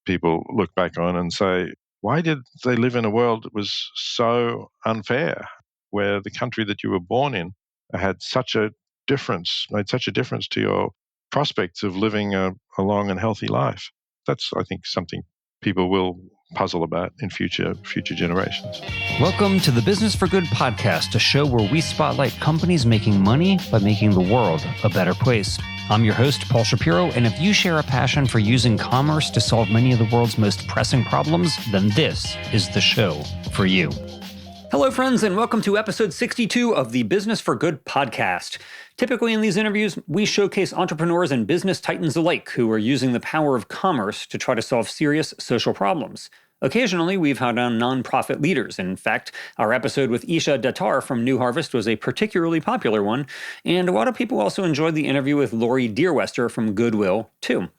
people look back on and say, why did they live in a world that was so unfair, where the country that you were born in had such a made such a difference to your prospects of living a long and healthy life? That's, I think, something people will puzzle about in future generations. Welcome to the Business for Good podcast, a show where we spotlight companies making money by making the world a better place. I'm your host, Paul Shapiro, and if you share a passion for using commerce to solve many of the world's most pressing problems, then this is the show for you. Hello, friends, and welcome to episode 62 of the Business for Good podcast. Typically in these interviews, we showcase entrepreneurs and business titans alike who are using the power of commerce to try to solve serious social problems. Occasionally, we've had on nonprofit leaders. In fact, our episode with Isha Datar from New Harvest was a particularly popular one, and a lot of people also enjoyed the interview with Lori Deerwester from Goodwill, too.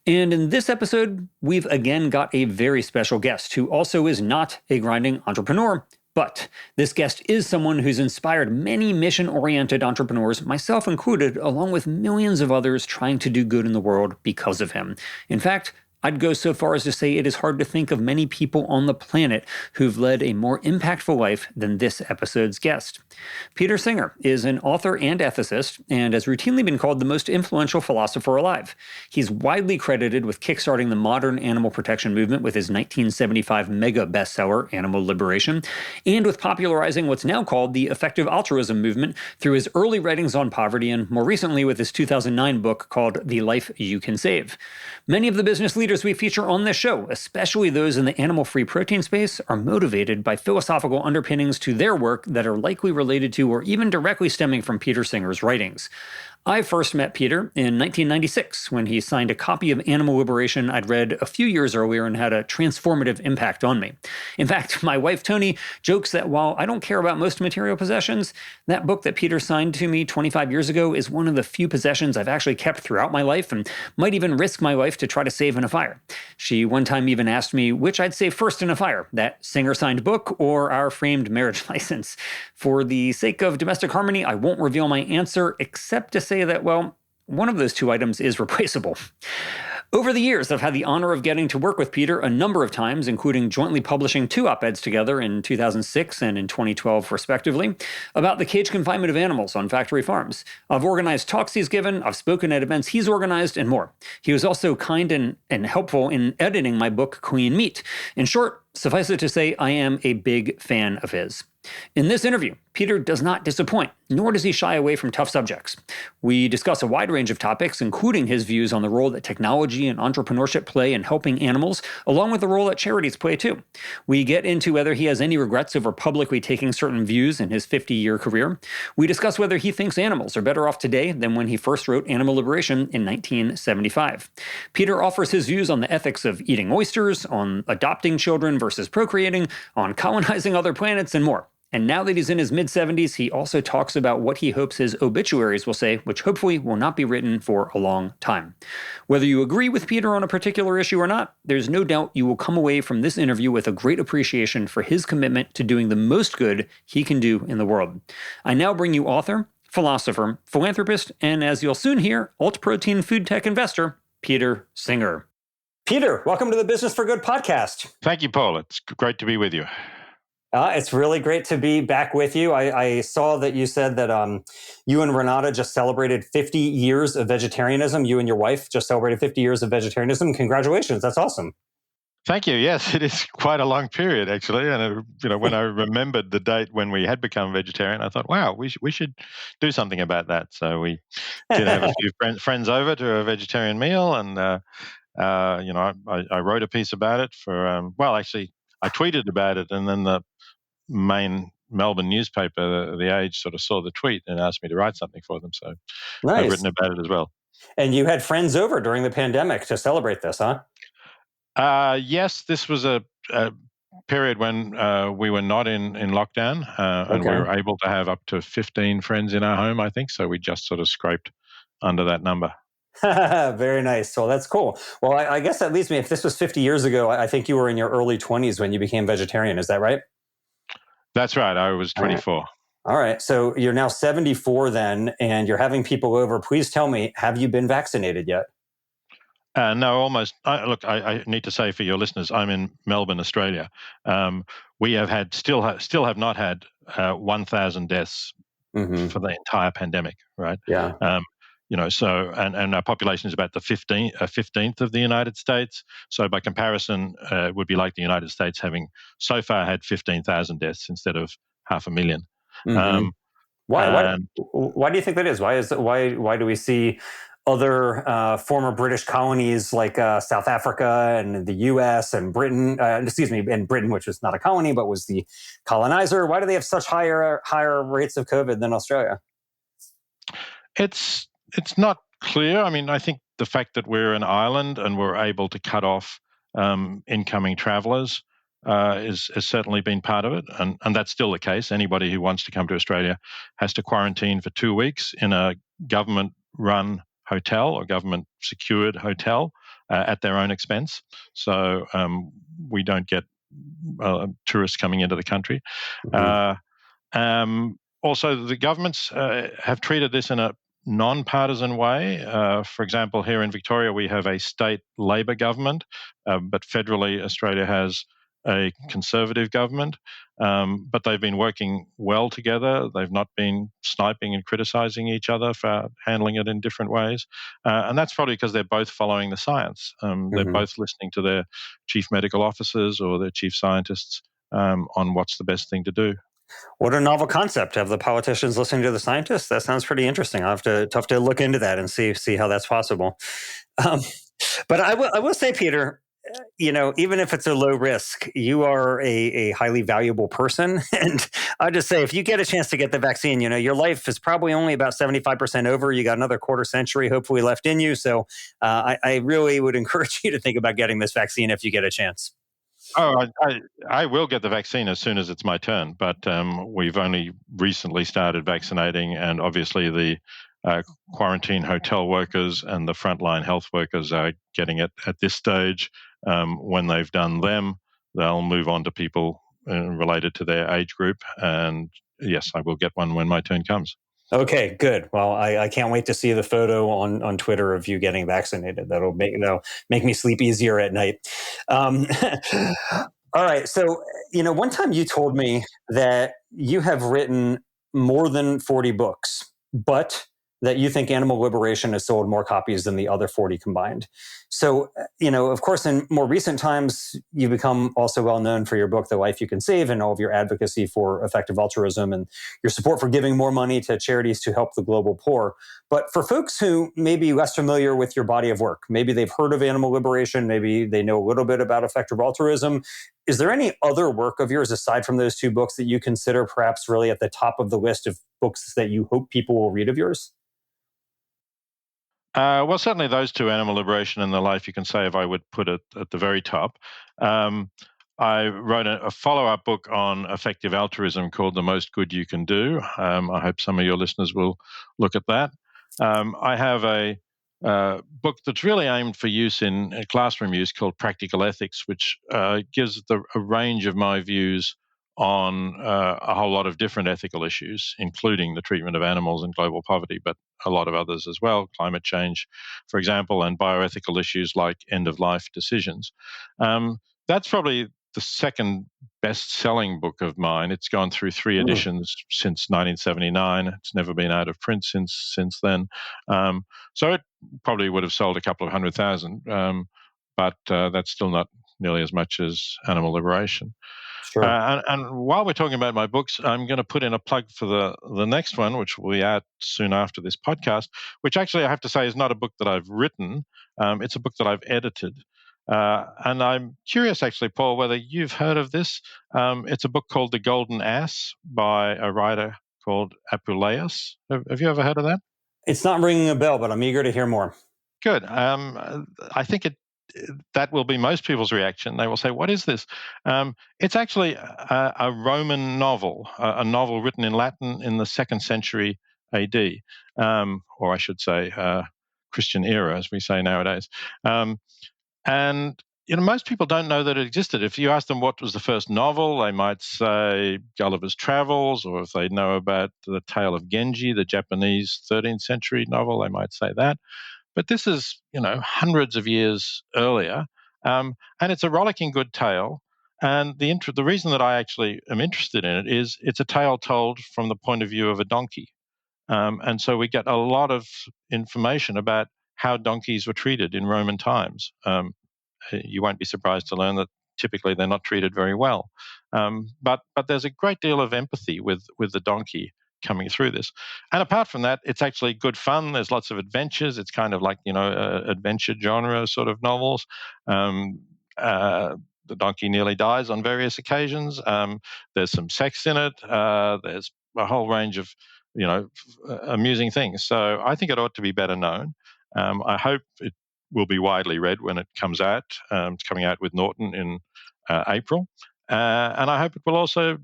And in this episode, we've again got a very special guest who also is not a grinding entrepreneur. But this guest is someone who's inspired many mission-oriented entrepreneurs, myself included, along with millions of others trying to do good in the world because of him. In fact, I'd go so far as to say it is hard to think of many people on the planet who've led a more impactful life than this episode's guest. Peter Singer is an author and ethicist, and has routinely been called the most influential philosopher alive. He's widely credited with kickstarting the modern animal protection movement with his 1975 mega-bestseller, Animal Liberation, and with popularizing what's now called the effective altruism movement through his early writings on poverty, and more recently with his 2009 book called The Life You Can Save. Many of the business leaders we feature on this show, especially those in the animal-free protein space, are motivated by philosophical underpinnings to their work that are likely related to or even directly stemming from Peter Singer's writings. I first met Peter in 1996 when he signed a copy of Animal Liberation I'd read a few years earlier and had a transformative impact on me. In fact, my wife Toni jokes that while I don't care about most material possessions, that book that Peter signed to me 25 years ago is one of the few possessions I've actually kept throughout my life and might even risk my life to try to save in a fire. She one time even asked me which I'd save first in a fire, that Singer-signed book or our framed marriage license. For the sake of domestic harmony, I won't reveal my answer except to say that, well, one of those two items is replaceable. Over the years, I've had the honor of getting to work with Peter a number of times, including jointly publishing 2 op-eds together in 2006 and in 2012, respectively, about the cage confinement of animals on factory farms. I've organized talks he's given, I've spoken at events he's organized, and more. He was also kind and helpful in editing my book, Clean Meat. In short, suffice it to say, I am a big fan of his. In this interview, Peter does not disappoint, nor does he shy away from tough subjects. We discuss a wide range of topics, including his views on the role that technology and entrepreneurship play in helping animals, along with the role that charities play too. We get into whether he has any regrets over publicly taking certain views in his 50-year career. We discuss whether he thinks animals are better off today than when he first wrote Animal Liberation in 1975. Peter offers his views on the ethics of eating oysters, on adopting children versus procreating, on colonizing other planets, and more. And now that he's in his mid-70s, he also talks about what he hopes his obituaries will say, which hopefully will not be written for a long time. Whether you agree with Peter on a particular issue or not, there's no doubt you will come away from this interview with a great appreciation for his commitment to doing the most good he can do in the world. I now bring you author, philosopher, philanthropist, and as you'll soon hear, alt-protein food tech investor, Peter Singer. Peter, welcome to the Business for Good podcast. Thank you, Paul. It's great to be with you. It's really great to be back with you. I saw that you said that you and Renata just celebrated 50 years of vegetarianism. You and your wife just celebrated 50 years of vegetarianism. Congratulations. That's awesome. Thank you. Yes, it is quite a long period, actually. And when I remembered the date when we had become vegetarian, I thought, wow, we should do something about that. So we did have a few friends over to a vegetarian meal, and I wrote a piece about it for. Actually, I tweeted about it, and then the main Melbourne newspaper, The Age, sort of saw the tweet and asked me to write something for them. So nice. I've written about it as well. And you had friends over during the pandemic to celebrate this, huh? Yes, this was a period when we were not in lockdown, and we were able to have up to 15 friends in our home, I think. So we just sort of scraped under that number. Very nice. Well, that's cool. Well, I guess that leads me, if this was 50 years ago, I think you were in your early 20s when you became vegetarian. Is that right? That's right. I was 24. All right. So you're now 74 then, and you're having people over. Please tell me, have you been vaccinated yet? No, almost. Look, I need to say for your listeners, I'm in Melbourne, Australia. We have still have not had 1,000 deaths Hmm. for the entire pandemic, right? Yeah. So and our population is about the 15th of the United States. So by comparison, it would be like the United States having so far had 15,000 deaths instead of 500,000. Hmm. Um, Why? and Why do you think that is? Why do we see other former British colonies like South Africa and the U.S. and Britain? Excuse me, and Britain, which was not a colony but was the colonizer. Why do they have such higher rates of COVID than Australia? it's not clear. I mean, I think the fact that we're an island and we're able to cut off incoming travellers has certainly been part of it, and that's still the case. Anybody who wants to come to Australia has to quarantine for 2 weeks in a government-run hotel or government-secured hotel at their own expense. So we don't get tourists coming into the country. Hmm. Also, the governments have treated this in a non-partisan way. For example, here in Victoria, we have a state Labor government, but federally, Australia has a Conservative government. But they've been working well together. They've not been sniping and criticising each other for handling it in different ways. And that's probably because they're both following the science. They're Hmm. both listening to their chief medical officers or their chief scientists on what's the best thing to do. What a novel concept. Have the politicians listening to the scientists? That sounds pretty interesting. I'll have to look into that and see how that's possible. Um, but I will say, Peter, even if it's a low risk, you are a highly valuable person. And I just say, if you get a chance to get the vaccine, your life is probably only about 75% over. You got another quarter century, hopefully, left in you. So I really would encourage you to think about getting this vaccine if you get a chance. Oh, I will get the vaccine as soon as it's my turn, but we've only recently started vaccinating, and obviously the quarantine hotel workers and the frontline health workers are getting it at this stage. When they've done them, they'll move on to people related to their age group, and yes, I will get one when my turn comes. Okay, good. Well, I can't wait to see the photo on Twitter of you getting vaccinated. That'll make me sleep easier at night. Um, all right. So, one time you told me that you have written more than 40 books, but that you think Animal Liberation has sold more copies than the other 40 combined. So, of course, in more recent times, you've become also well known for your book, The Life You Can Save, and all of your advocacy for effective altruism and your support for giving more money to charities to help the global poor. But for folks who may be less familiar with your body of work, maybe they've heard of Animal Liberation, maybe they know a little bit about effective altruism. Is there any other work of yours aside from those two books that you consider perhaps really at the top of the list of books that you hope people will read of yours? Well, certainly those two, Animal Liberation and The Life You Can Save, I would put it at the very top. Um, I wrote a follow-up book on effective altruism called The Most Good You Can Do. I hope some of your listeners will look at that. I have a book that's really aimed for use in classroom use called Practical Ethics, which gives a range of my views on a whole lot of different ethical issues, including the treatment of animals and global poverty, but a lot of others as well, climate change, for example, and bioethical issues like end-of-life decisions. That's probably the second best-selling book of mine. It's gone through three Mm, editions since 1979. It's never been out of print since then. So it probably would have sold a couple of 100,000, but that's still not nearly as much as Animal Liberation. sure. And while we're talking about my books, I'm going to put in a plug for the next one, which will be out soon after this podcast, which actually I have to say is not a book that I've written. It's a book that I've edited. And I'm curious, actually, Paul, whether you've heard of this. It's a book called The Golden Ass by a writer called Apuleius. Have you ever heard of that? It's not ringing a bell, but I'm eager to hear more. Good. I think that will be most people's reaction. They will say, "What is this?" It's actually a Roman novel, a novel written in Latin in the second century AD, or I should say, Christian era, as we say nowadays. And most people don't know that it existed. If you ask them what was the first novel, they might say Gulliver's Travels, or if they know about the Tale of Genji, the Japanese 13th century novel, they might say that. But this is, hundreds of years earlier, and it's a rollicking good tale. And the reason that I actually am interested in it is it's a tale told from the point of view of a donkey. And so we get a lot of information about how donkeys were treated in Roman times. You won't be surprised to learn that typically they're not treated very well. But there's a great deal of empathy with the donkey coming through this. And apart from that, it's actually good fun. There's lots of adventures. It's kind of like adventure genre sort of novels. Um, the donkey nearly dies on various occasions. There's some sex in it. There's a whole range of amusing things. So I think it ought to be better known. I hope it will be widely read when it comes out. It's coming out with Norton in April. And I hope it will also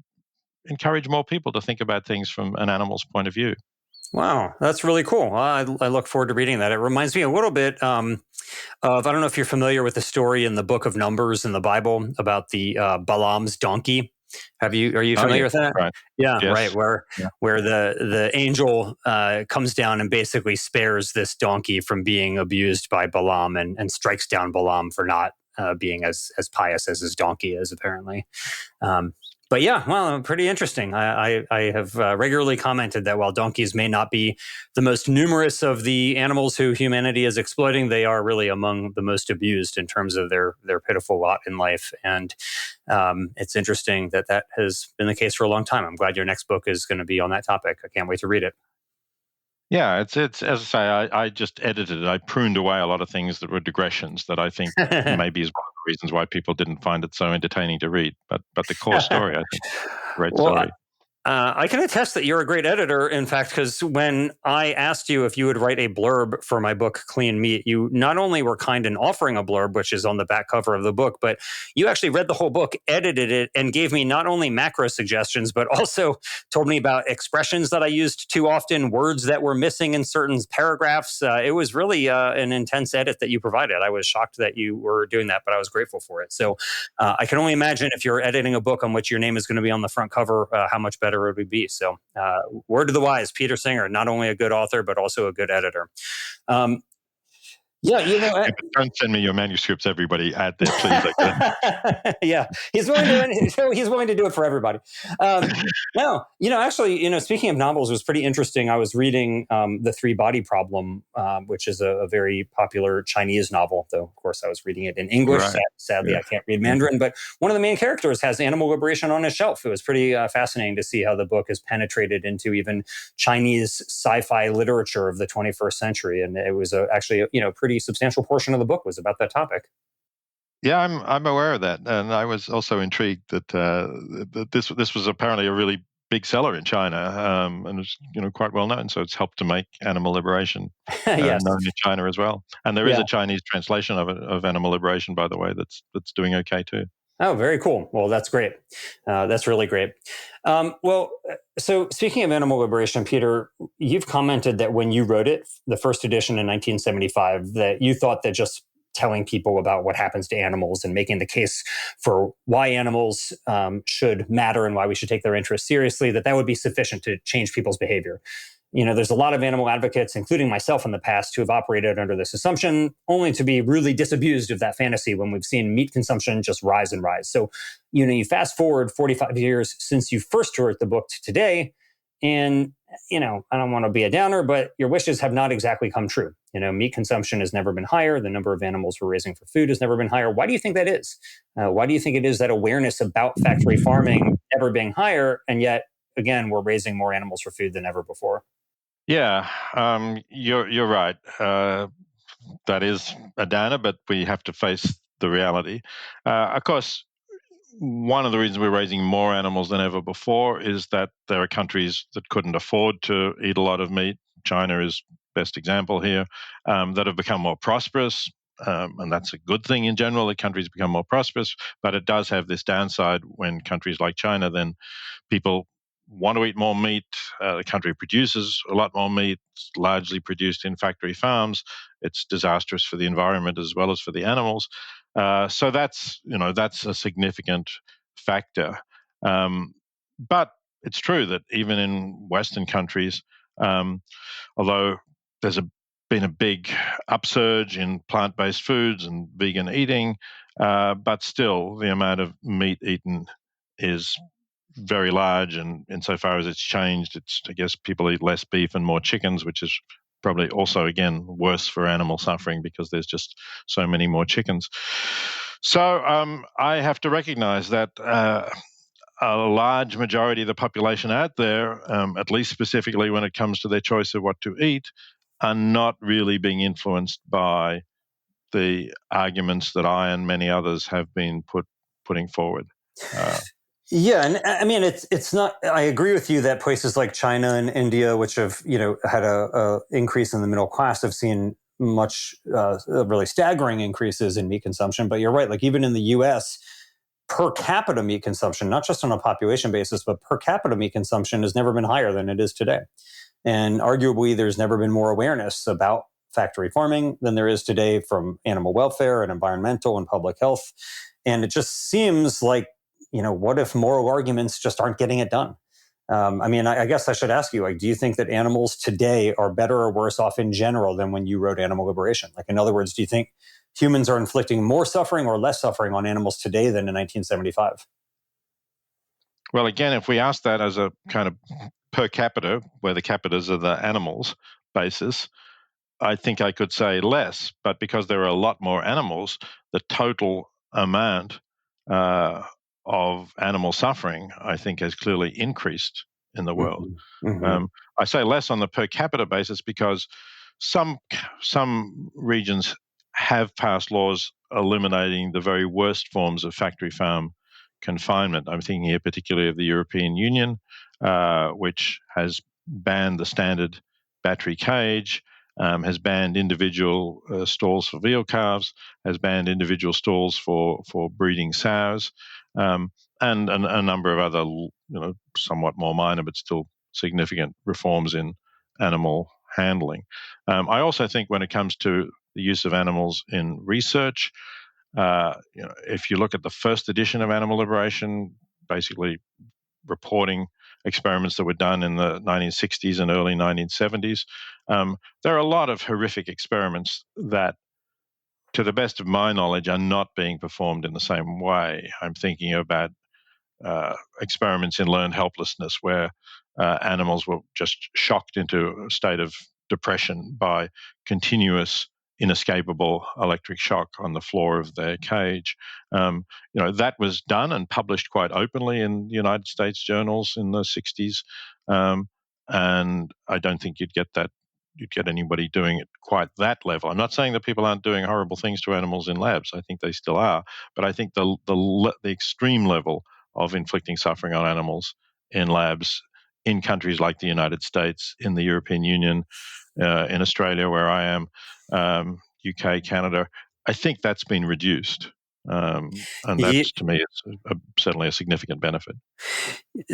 encourage more people to think about things from an animal's point of view. Wow, that's really cool. I look forward to reading that. It reminds me a little bit of, I don't know if you're familiar with the story in the book of Numbers in the Bible about the Balaam's donkey. Are you Oh, familiar yeah, with that? right. Yeah, right. Yes. Yeah. Where the angel comes down and basically spares this donkey from being abused by Balaam and strikes down Balaam for not being as pious as his donkey is, apparently. But yeah, well, pretty interesting. I have regularly commented that while donkeys may not be the most numerous of the animals who humanity is exploiting, they are really among the most abused in terms of their pitiful lot in life. And it's interesting that has been the case for a long time. I'm glad your next book is going to be on that topic. I can't wait to read it. Yeah, it's as I say, I just edited it. I pruned away a lot of things that were digressions that I think maybe is one of the reasons why people didn't find it so entertaining to read. But the core story, I think, great Well, story. I can attest that you're a great editor, in fact, because when I asked you if you would write a blurb for my book, Clean Meat, you not only were kind in offering a blurb, which is on the back cover of the book, but you actually read the whole book, edited it, and gave me not only macro suggestions, but also told me about expressions that I used too often, words that were missing in certain paragraphs. It was really an intense edit that you provided. I was shocked that you were doing that, but I was grateful for it. So I can only imagine if you're editing a book on which your name is going to be on the front cover, how much better it would be. So, word to the wise, Peter Singer, not only a good author, but also a good editor. Yeah, Don't send me your manuscripts, everybody. Out there, please. yeah, he's willing to do it for everybody. No, actually, speaking of novels, it was pretty interesting. I was reading The Three Body Problem, which is a very popular Chinese novel, though, of course, I was reading it in English. Right. Sadly, Yeah. I can't read Mandarin, but one of the main characters has animal liberation on his shelf. It was pretty fascinating to see how the book has penetrated into even Chinese sci-fi literature of the 21st century. And it was actually a pretty substantial portion of the book was about that topic. Yeah, I'm aware of that, and I was also intrigued that this was apparently a really big seller in China, and was quite well known. So it's helped to make animal liberation Yes. known in China as well. And there is Yeah. a Chinese translation of animal liberation, by the way, that's doing okay too. Oh, very cool. Well, that's great. That's really great. So speaking of animal liberation, Peter, you've commented that when you wrote it, the first edition in 1975, that you thought that just telling people about what happens to animals and making the case for why animals should matter and why we should take their interests seriously, that would be sufficient to change people's behavior. There's a lot of animal advocates, including myself in the past, who have operated under this assumption, only to be really disabused of that fantasy when we've seen meat consumption just rise and rise. So, you fast forward 45 years since you first wrote the book to today, and, I don't want to be a downer, but your wishes have not exactly come true. Meat consumption has never been higher. The number of animals we're raising for food has never been higher. Why do you think that is? Why do you think it is that awareness about factory farming ever being higher, and yet, again, we're raising more animals for food than ever before? Yeah, you're right. That is a downer, but we have to face the reality. Of course, one of the reasons we're raising more animals than ever before is that there are countries that couldn't afford to eat a lot of meat. China is best example here, that have become more prosperous. And that's a good thing in general, that countries become more prosperous. But it does have this downside when countries like China, then people want to eat more meat. The country produces a lot more meat, it's largely produced in factory farms. It's disastrous for the environment as well as for the animals. So that's a significant factor. But it's true that even in Western countries, although there's a been a big upsurge in plant-based foods and vegan eating, but still the amount of meat eaten is very large, and insofar as it's changed, I guess people eat less beef and more chickens, which is probably also, again, worse for animal suffering because there's just so many more chickens. So I have to recognize that a large majority of the population out there, at least specifically when it comes to their choice of what to eat, are not really being influenced by the arguments that I and many others have been putting forward. Yeah, and I mean it's not. I agree with you that places like China and India, which have had a increase in the middle class, have seen much really staggering increases in meat consumption. But you're right. Like even in the U.S., per capita meat consumption, not just on a population basis, but per capita meat consumption has never been higher than it is today. And arguably, there's never been more awareness about factory farming than there is today from animal welfare and environmental and public health. And it just seems like, what if moral arguments just aren't getting it done? I mean, I guess I should ask you, like, do you think that animals today are better or worse off in general than when you wrote Animal Liberation? Like, in other words, do you think humans are inflicting more suffering or less suffering on animals today than in 1975? Well, again, if we ask that as a kind of per capita, where the capitas are the animals basis, I think I could say less. But because there are a lot more animals, the total amount of animal suffering, I think, has clearly increased in the world. Mm-hmm. Mm-hmm. I say less on the per capita basis because some regions have passed laws eliminating the very worst forms of factory farm confinement. I'm thinking here particularly of the European Union, which has banned the standard battery cage, has banned individual stalls for veal calves, has banned individual stalls for breeding sows, and a number of other, somewhat more minor but still significant reforms in animal handling. I also think when it comes to the use of animals in research, if you look at the first edition of Animal Liberation, basically reporting experiments that were done in the 1960s and early 1970s, there are a lot of horrific experiments that, to the best of my knowledge, are not being performed in the same way. I'm thinking about experiments in learned helplessness where animals were just shocked into a state of depression by continuous inescapable electric shock on the floor of their cage. That was done and published quite openly in the United States journals in the 60s. And I don't think you'd get anybody doing it quite that level. I'm not saying that people aren't doing horrible things to animals in labs. I think they still are. But I think the extreme level of inflicting suffering on animals in labs in countries like the United States, in the European Union, in Australia, where I am, UK, Canada, I think that's been reduced. And that's, to me, it's certainly a significant benefit.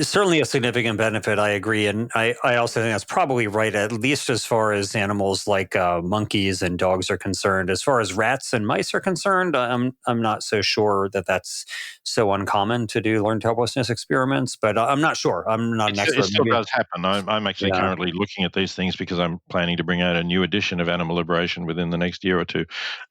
Certainly a significant benefit, I agree. And I also think that's probably right, at least as far as animals like monkeys and dogs are concerned. As far as rats and mice are concerned, I'm not so sure that that's so uncommon to do learned helplessness experiments, but I'm not sure. I'm not an expert. It still does happen. I'm actually currently looking at these things because I'm planning to bring out a new edition of Animal Liberation within the next year or two.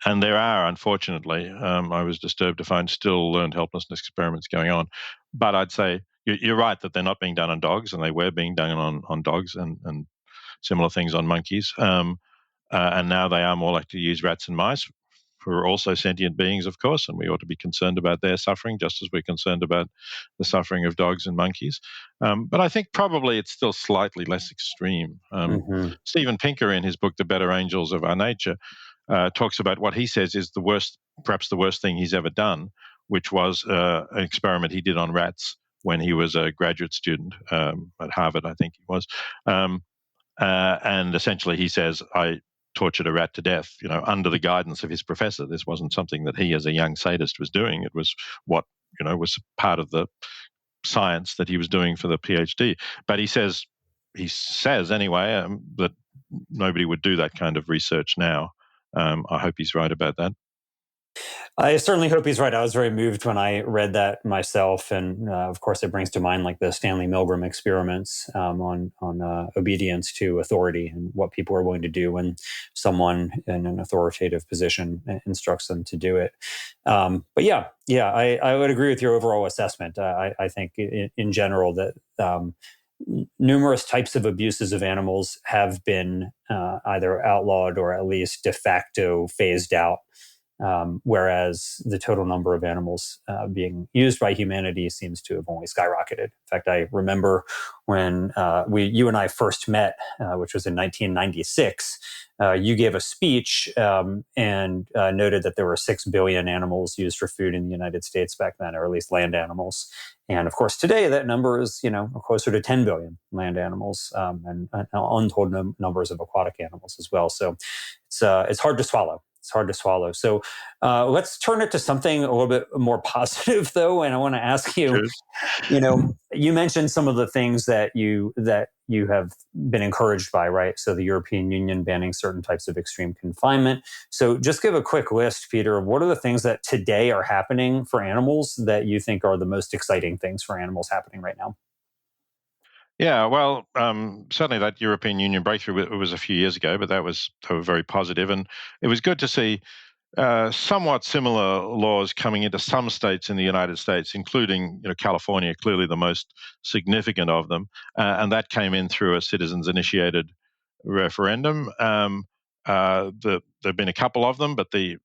And there are, unfortunately, I was disturbed to find still learned helplessness experiments going on. But I'd say you're right that they're not being done on dogs, and they were being done on dogs and similar things on monkeys. And now they are more likely to use rats and mice, who are also sentient beings, of course, and we ought to be concerned about their suffering just as we're concerned about the suffering of dogs and monkeys. But I think probably it's still slightly less extreme. Steven Pinker, in his book, The Better Angels of Our Nature, talks about what he says is perhaps the worst thing he's ever done, which was an experiment he did on rats when he was a graduate student at Harvard, I think he was. And essentially he says, I tortured a rat to death, under the guidance of his professor. This wasn't something that he as a young sadist was doing. It was what, was part of the science that he was doing for the PhD. But he says anyway, that nobody would do that kind of research now. I hope he's right about that. I certainly hope he's right. I was very moved when I read that myself, and of course, it brings to mind like the Stanley Milgram experiments on obedience to authority and what people are willing to do when someone in an authoritative position instructs them to do it. But I would agree with your overall assessment. I think in general that. Numerous types of abuses of animals have been either outlawed or at least de facto phased out, whereas the total number of animals being used by humanity seems to have only skyrocketed. In fact, I remember when you and I first met, which was in 1996. You gave a speech and noted that there were 6 billion animals used for food in the United States back then, or at least land animals. And of course, today that number is closer to 10 billion land animals and untold numbers of aquatic animals as well. So it's hard to swallow. It's hard to swallow. So let's turn it to something a little bit more positive, though. And I want to ask you, Sure. you mentioned some of the things that you have been encouraged by, right? So the European Union banning certain types of extreme confinement. So just give a quick list, Peter, of what are the things that today are happening for animals that you think are the most exciting things for animals happening right now? Yeah, well, certainly that European Union breakthrough was a few years ago, but they were very positive, and it was good to see somewhat similar laws coming into some states in the United States, including California, clearly the most significant of them, and that came in through a citizens-initiated referendum. There've been a couple of them, but the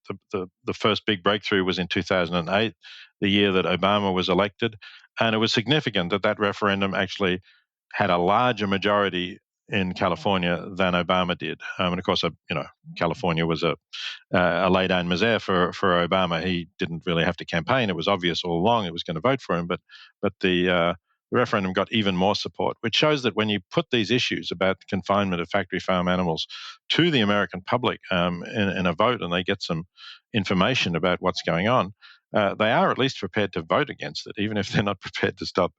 first big breakthrough was in 2008, the year that Obama was elected, and it was significant that that referendum actually had a larger majority in California than Obama did. And of course, California was a lay down misere for Obama. He didn't really have to campaign. It was obvious all along it was going to vote for him. But the referendum got even more support, which shows that when you put these issues about confinement of factory farm animals to the American public in a vote, and they get some information about what's going on, they are at least prepared to vote against it, even if they're not prepared to stop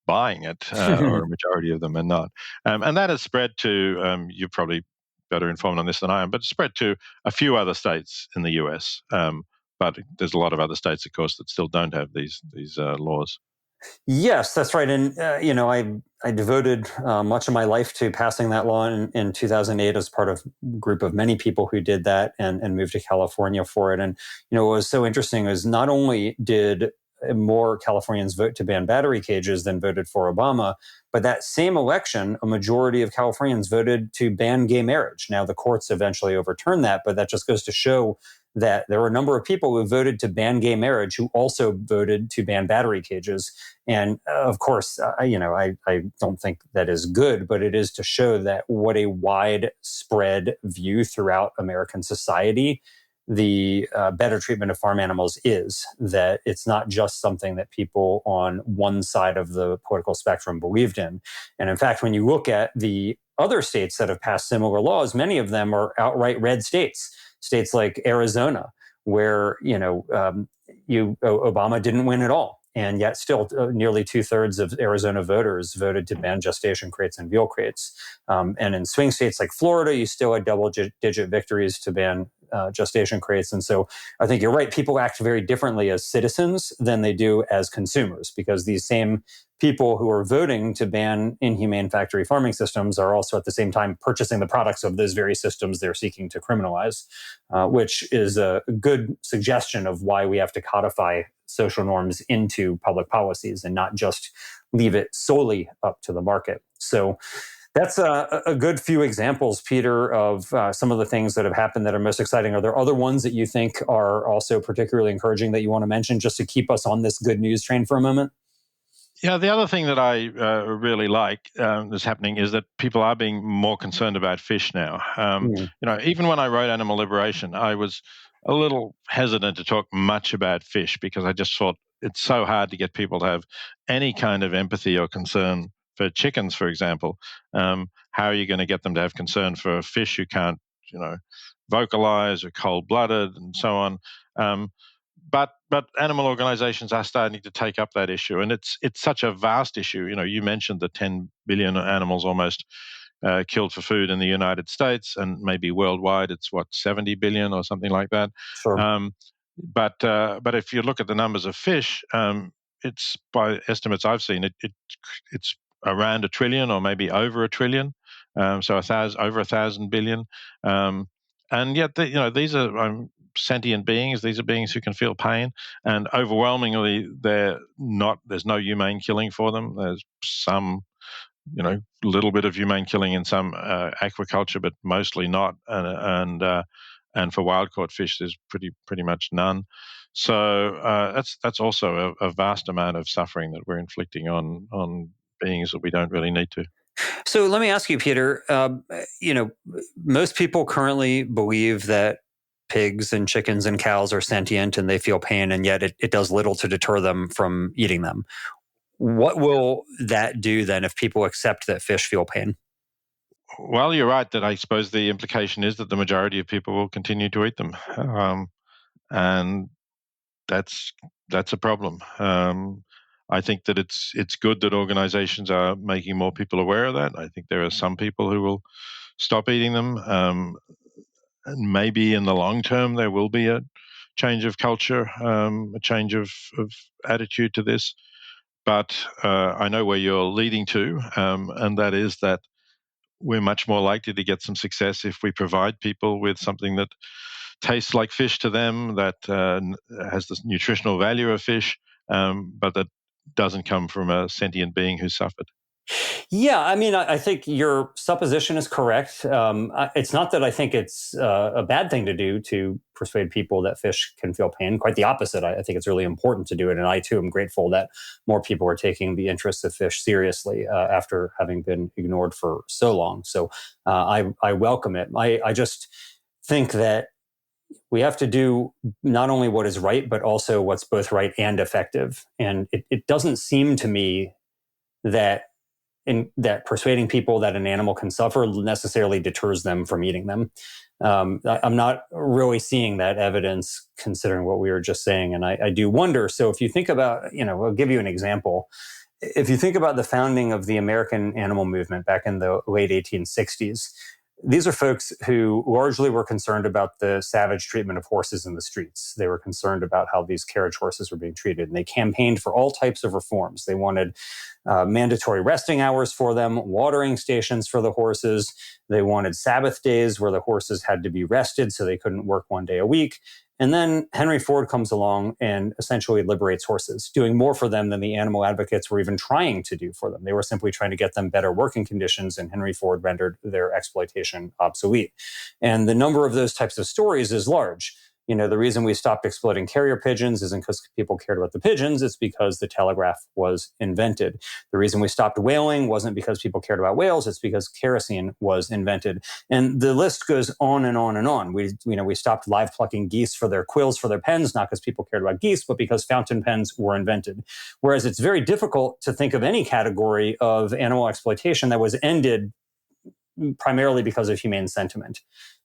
buying it, or a majority of them are not. And that has spread to, you're probably better informed on this than I am, but spread to a few other states in the US. But there's a lot of other states, of course, that still don't have these laws. Yes, that's right. And, I devoted much of my life to passing that law in 2008 as part of a group of many people who did that and moved to California for it. And, what was so interesting is not only did more Californians vote to ban battery cages than voted for Obama, but that same election, a majority of Californians voted to ban gay marriage. Now, the courts eventually overturned that, but that just goes to show that there were a number of people who voted to ban gay marriage who also voted to ban battery cages. And of course, I don't think that is good, but it is to show that what a widespread view throughout American society the better treatment of farm animals is, that it's not just something that people on one side of the political spectrum believed in. And in fact, when you look at the other states that have passed similar laws, many of them are outright red states, states like Arizona, where Obama didn't win at all. And yet, still, nearly 2/3 of Arizona voters voted to ban gestation crates and veal crates. And in swing states like Florida, you still had double-digit victories to ban gestation crates. And so, I think you're right. People act very differently as citizens than they do as consumers, because these same people who are voting to ban inhumane factory farming systems are also at the same time purchasing the products of those very systems they're seeking to criminalize, which is a good suggestion of why we have to codify social norms into public policies and not just leave it solely up to the market. So that's a good few examples, Peter, of some of the things that have happened that are most exciting. Are there other ones that you think are also particularly encouraging that you want to mention, just to keep us on this good news train for a moment? Yeah, the other thing that I really like that's happening is that people are being more concerned about fish now. Mm, Even when I wrote Animal Liberation, I was a little hesitant to talk much about fish because I just thought it's so hard to get people to have any kind of empathy or concern for chickens, for example. How are you going to get them to have concern for fish who can't, you know, vocalize or cold-blooded and so on? But animal organizations are starting to take up that issue, and it's such a vast issue. You mentioned the 10 billion animals almost killed for food in the United States, and maybe worldwide it's what 70 billion or something like that. sure. Um, But if you look at the numbers of fish, it's by estimates I've seen it's around a trillion or maybe over a trillion, so over 1,000 billion, and yet these are sentient beings. These are beings who can feel pain, and overwhelmingly they're not. There's no humane killing for them. There's some little bit of humane killing in some aquaculture, but mostly not. And for wild caught fish, there's pretty much none. So that's also a vast amount of suffering that we're inflicting on beings that we don't really need to. So let me ask you, Peter. Most people currently believe that pigs and chickens and cows are sentient and they feel pain, and yet it does little to deter them from eating them. What will that do then if people accept that fish feel pain? Well, you're right that I suppose the implication is that the majority of people will continue to eat them, and that's a problem. I think that it's good that organizations are making more people aware of that. I think there are some people who will stop eating them, and maybe in the long term there will be a change of culture, a change of attitude to this. But I know where you're leading to, and that is that we're much more likely to get some success if we provide people with something that tastes like fish to them, that has the nutritional value of fish, but that doesn't come from a sentient being who suffered. Yeah, I mean, I think your supposition is correct. It's not that I think it's a bad thing to do to persuade people that fish can feel pain. Quite the opposite. I think it's really important to do it. And I, too, am grateful that more people are taking the interests of fish seriously after having been ignored for so long. So I welcome it. I just think that we have to do not only what is right, but also what's both right and effective. And it doesn't seem to me that that persuading people that an animal can suffer necessarily deters them from eating them. I'm not really seeing that evidence considering what we were just saying. And I do wonder. So if you think about, I'll give you an example. If you think about the founding of the American animal movement back in the late 1860s, these are folks who largely were concerned about the savage treatment of horses in the streets. They were concerned about how these carriage horses were being treated, and they campaigned for all types of reforms. They wanted mandatory resting hours for them, watering stations for the horses. They wanted Sabbath days where the horses had to be rested so they couldn't work one day a week. And then Henry Ford comes along and essentially liberates horses, doing more for them than the animal advocates were even trying to do for them. They were simply trying to get them better working conditions, and Henry Ford rendered their exploitation obsolete. And the number of those types of stories is large. The reason we stopped exploding carrier pigeons isn't because people cared about the pigeons. It's because the telegraph was invented. The reason we stopped whaling wasn't because people cared about whales. It's because kerosene was invented. And the list goes on and on and on. We stopped live plucking geese for their quills for their pens, not because people cared about geese, but because fountain pens were invented. Whereas it's very difficult to think of any category of animal exploitation that was ended primarily because of humane sentiment.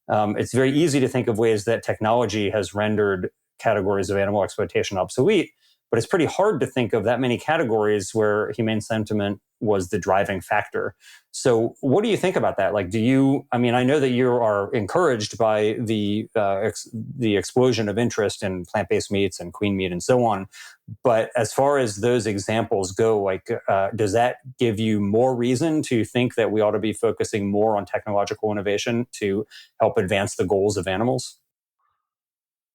It's very easy to think of ways that technology has rendered categories of animal exploitation obsolete, but it's pretty hard to think of that many categories where humane sentiment was the driving factor. So what do you think about that? I know that you are encouraged by the explosion of interest in plant-based meats and clean meat and so on. But as far as those examples go, does that give you more reason to think that we ought to be focusing more on technological innovation to help advance the goals of animals?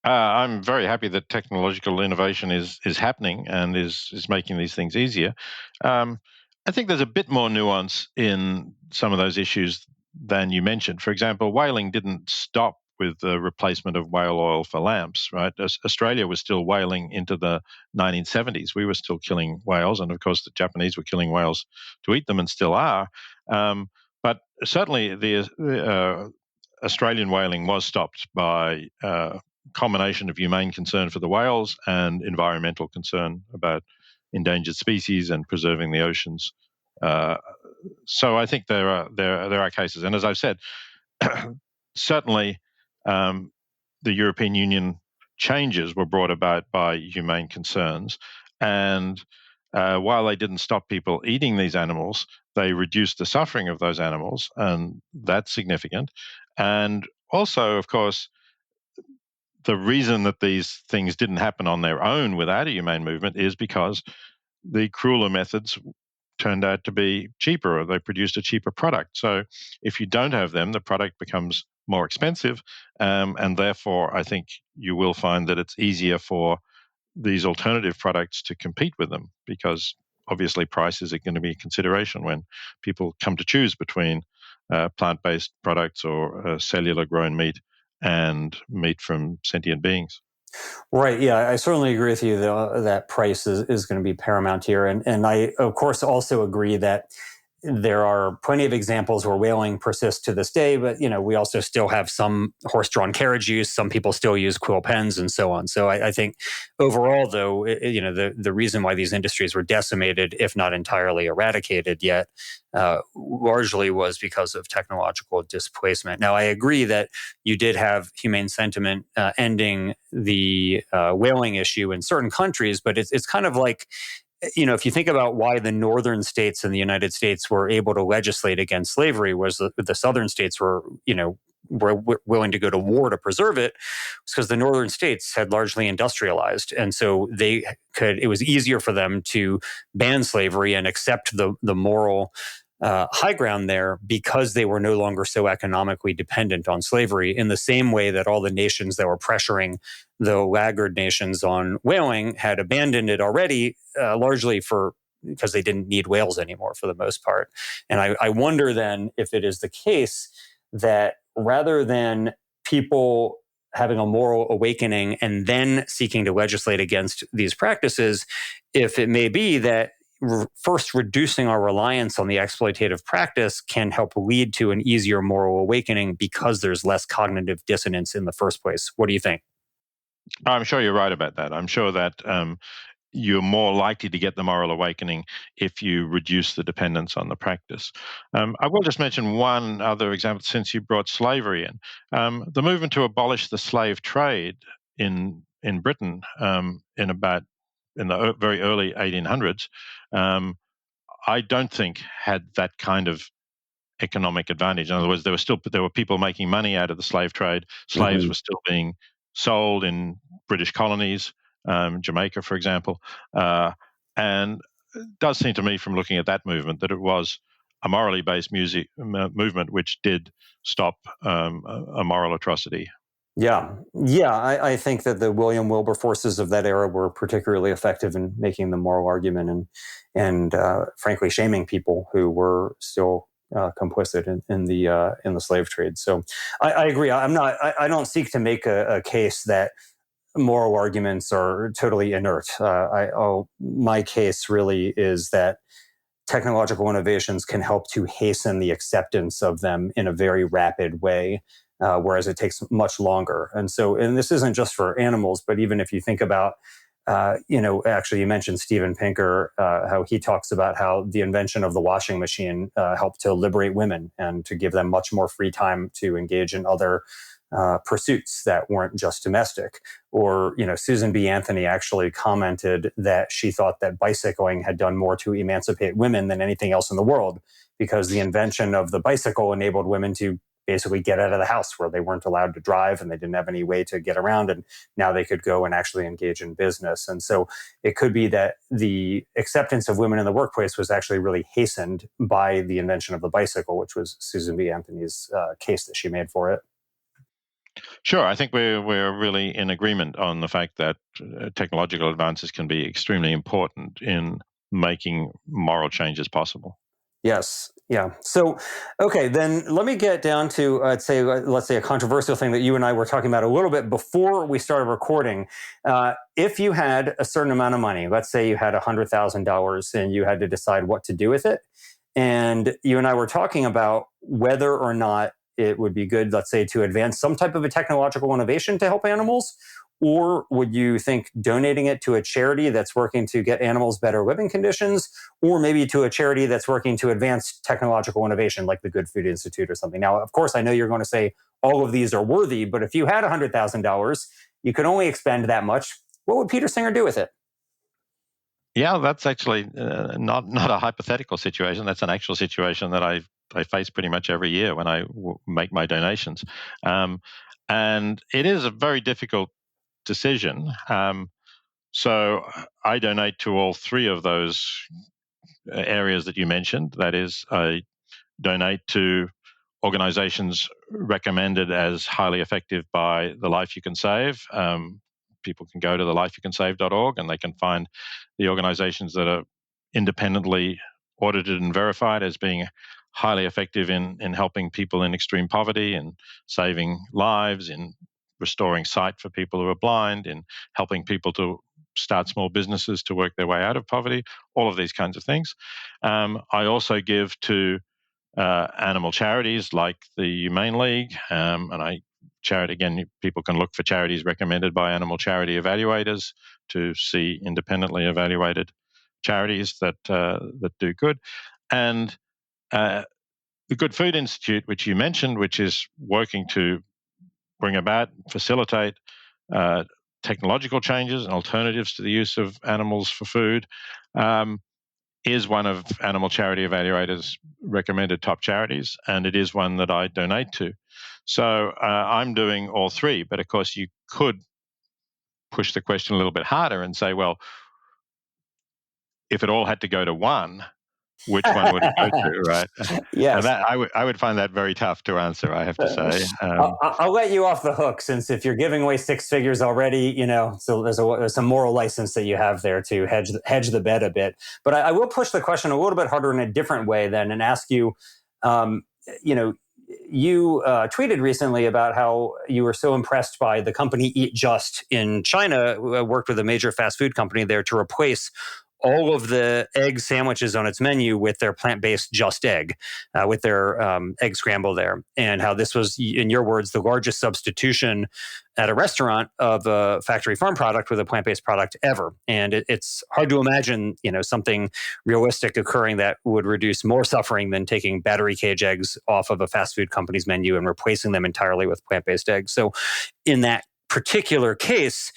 I'm very happy that technological innovation is happening and is making these things easier. Um, I think there's a bit more nuance in some of those issues than you mentioned. For example, whaling didn't stop with the replacement of whale oil for lamps, right? Australia was still whaling into the 1970s. We were still killing whales, and of course, the Japanese were killing whales to eat them, and still are. But certainly, the Australian whaling was stopped by combination of humane concern for the whales and environmental concern about endangered species and preserving the oceans. Uh, so I think there are cases, and as I've said, certainly the European Union changes were brought about by humane concerns, and while they didn't stop people eating these animals, they reduced the suffering of those animals, and that's significant. And also, of course, the reason that these things didn't happen on their own without a humane movement is because the crueler methods turned out to be cheaper, or they produced a cheaper product. So if you don't have them, the product becomes more expensive, and therefore I think you will find that it's easier for these alternative products to compete with them, because obviously price is going to be a consideration when people come to choose between plant-based products or cellular grown meat and meat from sentient beings. Right. Yeah, I certainly agree with you that price is going to be paramount here. And I, of course, also agree that there are plenty of examples where whaling persists to this day, but we also still have some horse-drawn carriage use. Some people still use quill pens and so on. So I think overall, though, the reason why these industries were decimated, if not entirely eradicated yet, largely was because of technological displacement. Now, I agree that you did have humane sentiment ending the whaling issue in certain countries, but it's kind of like, if you think about why the northern states in the United States were able to legislate against slavery, was the southern states were willing to go to war to preserve it, because the northern states had largely industrialized, and so it was easier for them to ban slavery and accept the moral high ground there, because they were no longer so economically dependent on slavery, in the same way that all the nations that were pressuring the laggard nations on whaling had abandoned it already, largely because they didn't need whales anymore for the most part. And I wonder then if it is the case that rather than people having a moral awakening and then seeking to legislate against these practices, if it may be that first reducing our reliance on the exploitative practice can help lead to an easier moral awakening, because there's less cognitive dissonance in the first place. What do you think? I'm sure you're right about that. I'm sure that you're more likely to get the moral awakening if you reduce the dependence on the practice. I will just mention one other example, since you brought slavery in. The movement to abolish the slave trade in Britain in the very early 1800s, I don't think had that kind of economic advantage. In other words, there were people making money out of the slave trade. Slaves Mhm. were still being sold in British colonies, Jamaica, for example, and it does seem to me, from looking at that movement, that it was a morally based movement which did stop a moral atrocity. Yeah, yeah. I think that the William Wilberforces of that era were particularly effective in making the moral argument and frankly shaming people who were still complicit in the slave trade. So I agree. I don't seek to make a case that moral arguments are totally inert. My case really is that technological innovations can help to hasten the acceptance of them in a very rapid way, whereas it takes much longer. And this isn't just for animals, but even if you think about, actually, you mentioned Steven Pinker, how he talks about how the invention of the washing machine helped to liberate women and to give them much more free time to engage in other pursuits that weren't just domestic. Or, Susan B. Anthony actually commented that she thought that bicycling had done more to emancipate women than anything else in the world, because the invention of the bicycle enabled women to basically get out of the house, where they weren't allowed to drive and they didn't have any way to get around. And now they could go and actually engage in business. And so it could be that the acceptance of women in the workplace was actually really hastened by the invention of the bicycle, which was Susan B. Anthony's case that she made for it. Sure, I think we're really in agreement on the fact that technological advances can be extremely important in making moral changes possible. Yes. Yeah. So, okay, then let me get down to let's say a controversial thing that you and I were talking about a little bit before we started recording. If you had a certain amount of money, let's say you had $100,000 and you had to decide what to do with it, and you and I were talking about whether or not it would be good, let's say, to advance some type of a technological innovation to help animals, or would you think donating it to a charity that's working to get animals better living conditions, or maybe to a charity that's working to advance technological innovation like the Good Food Institute or something? Now, of course, I know you're going to say all of these are worthy, but if you had $100,000, you could only expend that much. What would Peter Singer do with it? Yeah, that's actually not a hypothetical situation. That's an actual situation that I I face pretty much every year when I make my donations. And it is a very difficult decision. So I donate to all three of those areas that you mentioned. That is, I donate to organizations recommended as highly effective by the Life You Can Save. People can go to the lifeyoucansave.org and they can find the organizations that are independently audited and verified as being highly effective in helping people in extreme poverty, in saving lives, in restoring sight for people who are blind, in helping people to start small businesses to work their way out of poverty, all of these kinds of things. I also give to animal charities like the Humane League, again, people can look for charities recommended by animal charity evaluators to see independently evaluated charities that do good, and the Good Food Institute, which you mentioned, which is working to bring about, facilitate technological changes and alternatives to the use of animals for food. Is one of Animal Charity Evaluators' recommended top charities, and it is one that I donate to. So I'm doing all three, but of course you could push the question a little bit harder and say, well, if it all had to go to one, which one would it go to, right? And Yes. that I would find that very tough to answer, I have to say. I'll let you off the hook, since if you're giving away six figures already, so there's some moral license that you have there to hedge the bet a bit. But I will push the question a little bit harder in a different way then, and ask you, you tweeted recently about how you were so impressed by the company Eat Just in China, worked with a major fast food company there to replace all of the egg sandwiches on its menu with their plant-based Just Egg, with their egg scramble there, and how this was, in your words, the largest substitution at a restaurant of a factory farm product with a plant-based product ever. And it's hard to imagine, something realistic occurring that would reduce more suffering than taking battery cage eggs off of a fast food company's menu and replacing them entirely with plant-based eggs. So in that particular case,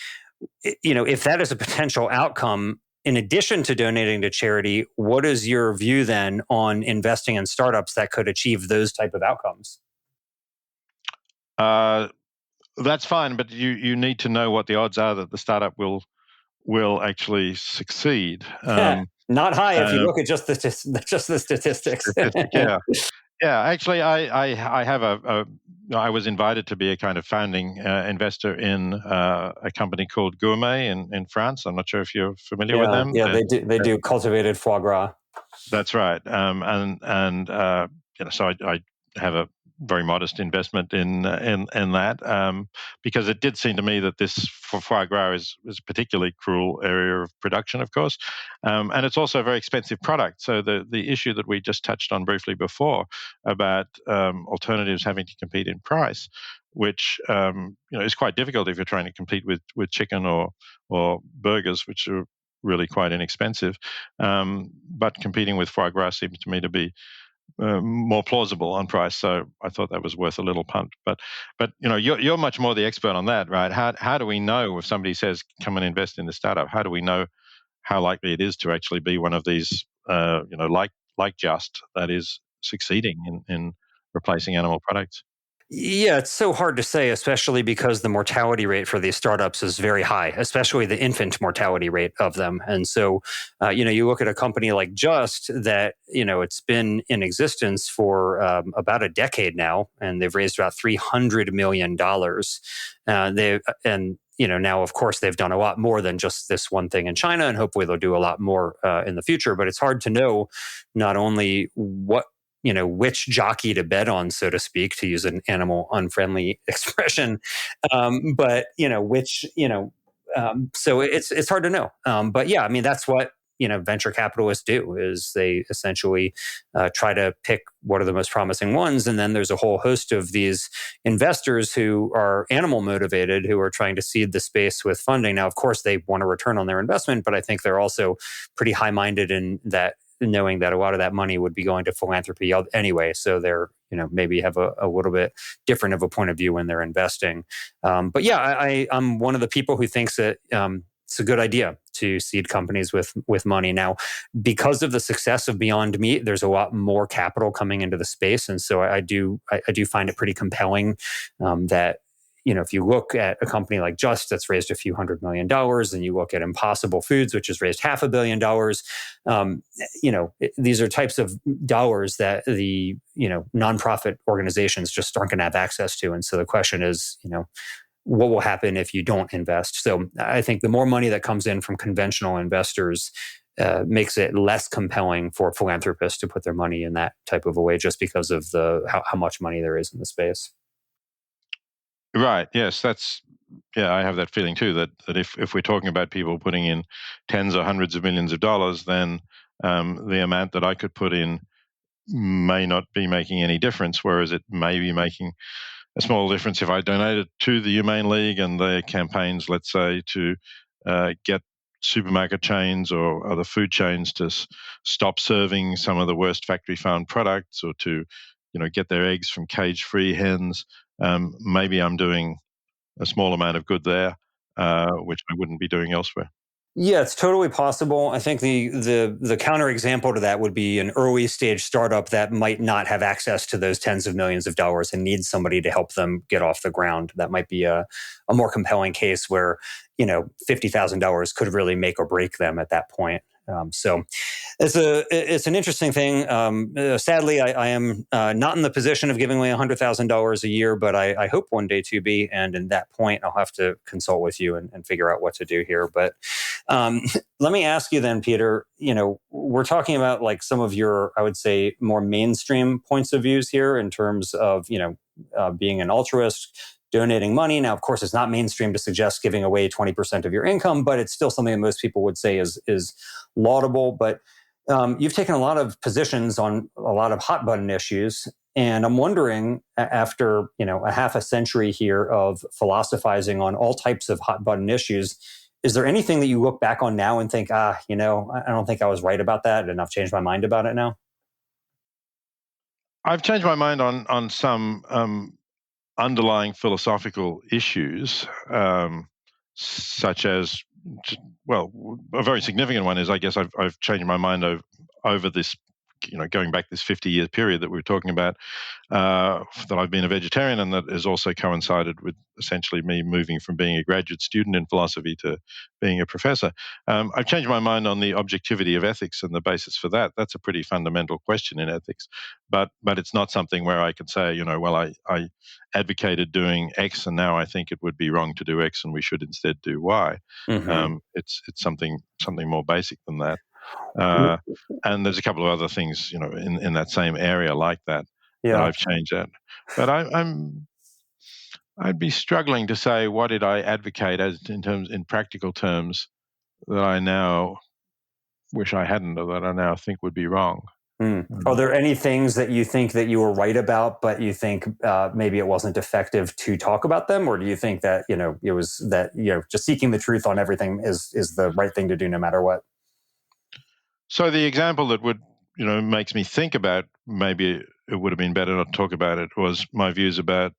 if that is a potential outcome, in addition to donating to charity, what is your view then on investing in startups that could achieve those type of outcomes? That's fine, but you need to know what the odds are that the startup will actually succeed. Not high if you look at just the statistics. Yeah. Yeah, actually, I have I was invited to be a kind of founding investor in a company called Gourmet in France. I'm not sure if you're familiar with them. Yeah, they do cultivated foie gras. That's right, so I have a very modest investment in that, because it did seem to me that this foie gras is a particularly cruel area of production, of course, and it's also a very expensive product. So the issue that we just touched on briefly before about alternatives having to compete in price, which is quite difficult if you're trying to compete with chicken or burgers, which are really quite inexpensive. But competing with foie gras seems to me to be more plausible on price. So I thought that was worth a little punt. But you're much more the expert on that, right? How do we know if somebody says come and invest in the startup? How do we know how likely it is to actually be one of these, like Just, that is succeeding in replacing animal products? Yeah, it's so hard to say, especially because the mortality rate for these startups is very high, especially the infant mortality rate of them. And so, you look at a company like Just that, it's been in existence for about a decade now, and they've raised about $300 million. Now, of course, they've done a lot more than just this one thing in China, and hopefully they'll do a lot more in the future. But it's hard to know not only which jockey to bet on, so to speak, to use an animal unfriendly expression, but which, so it's hard to know. But yeah, I mean, that's what, venture capitalists do, is they essentially try to pick what are the most promising ones. And then there's a whole host of these investors who are animal motivated, who are trying to seed the space with funding. Now, of course, they want a return on their investment, but I think they're also pretty high-minded in that, knowing that a lot of that money would be going to philanthropy anyway. So they're, maybe have a little bit different of a point of view when they're investing. But yeah, I'm one of the people who thinks that it's a good idea to seed companies with money. Now, because of the success of Beyond Meat, there's a lot more capital coming into the space, and so I do find it pretty compelling that if you look at a company like Just that's raised a few $100 million, and you look at Impossible Foods, which has raised $500 million, these are types of dollars that the nonprofit organizations just aren't going to have access to. And so the question is, what will happen if you don't invest? So I think the more money that comes in from conventional investors makes it less compelling for philanthropists to put their money in that type of a way, just because of how much money there is in the space. Right. Yes, I have that feeling too, that if we're talking about people putting in tens or hundreds of millions of dollars, then the amount that I could put in may not be making any difference, whereas it may be making a small difference if I donate it to the Humane League and their campaigns, let's say, to get supermarket chains or other food chains to stop serving some of the worst factory farmed products, or to get their eggs from cage-free hens. Maybe I'm doing a small amount of good there, which I wouldn't be doing elsewhere. Yeah, it's totally possible. I think the counterexample to that would be an early stage startup that might not have access to those tens of millions of dollars and needs somebody to help them get off the ground. That might be a more compelling case where $50,000 could really make or break them at that point. So it's an interesting thing. Sadly, I am not in the position of giving away $100,000 a year, but I hope one day to be. And in that point, I'll have to consult with you and figure out what to do here. But let me ask you then, Peter, we're talking about like some of your, I would say, more mainstream points of views here in terms of, being an altruist, donating money. Now, of course, it's not mainstream to suggest giving away 20% of your income, but it's still something that most people would say is laudable. But you've taken a lot of positions on a lot of hot button issues. And I'm wondering, after a half a century here of philosophizing on all types of hot button issues, is there anything that you look back on now and think, I don't think I was right about that, and I've changed my mind about it now? I've changed my mind on some underlying philosophical issues, such as, well, a very significant one is, I guess, I've changed my mind over this, going back this 50-year period that we were talking about, that I've been a vegetarian, and that has also coincided with essentially me moving from being a graduate student in philosophy to being a professor. I've changed my mind on the objectivity of ethics and the basis for that. That's a pretty fundamental question in ethics, but it's not something where I can say, well, I advocated doing X, and now I think it would be wrong to do X, and we should instead do Y. Mm-hmm. It's something more basic than that. And there's a couple of other things, in that same area like that Yeah. I've changed that. But I'd be struggling to say what did I advocate as in practical terms that I now wish I hadn't, or that I now think would be wrong. Are there any things that you think that you were right about, but you think maybe it wasn't effective to talk about them? Or do you think that, it was that, just seeking the truth on everything is the right thing to do no matter what? So the example that would, makes me think about maybe it would have been better not to talk about it was my views about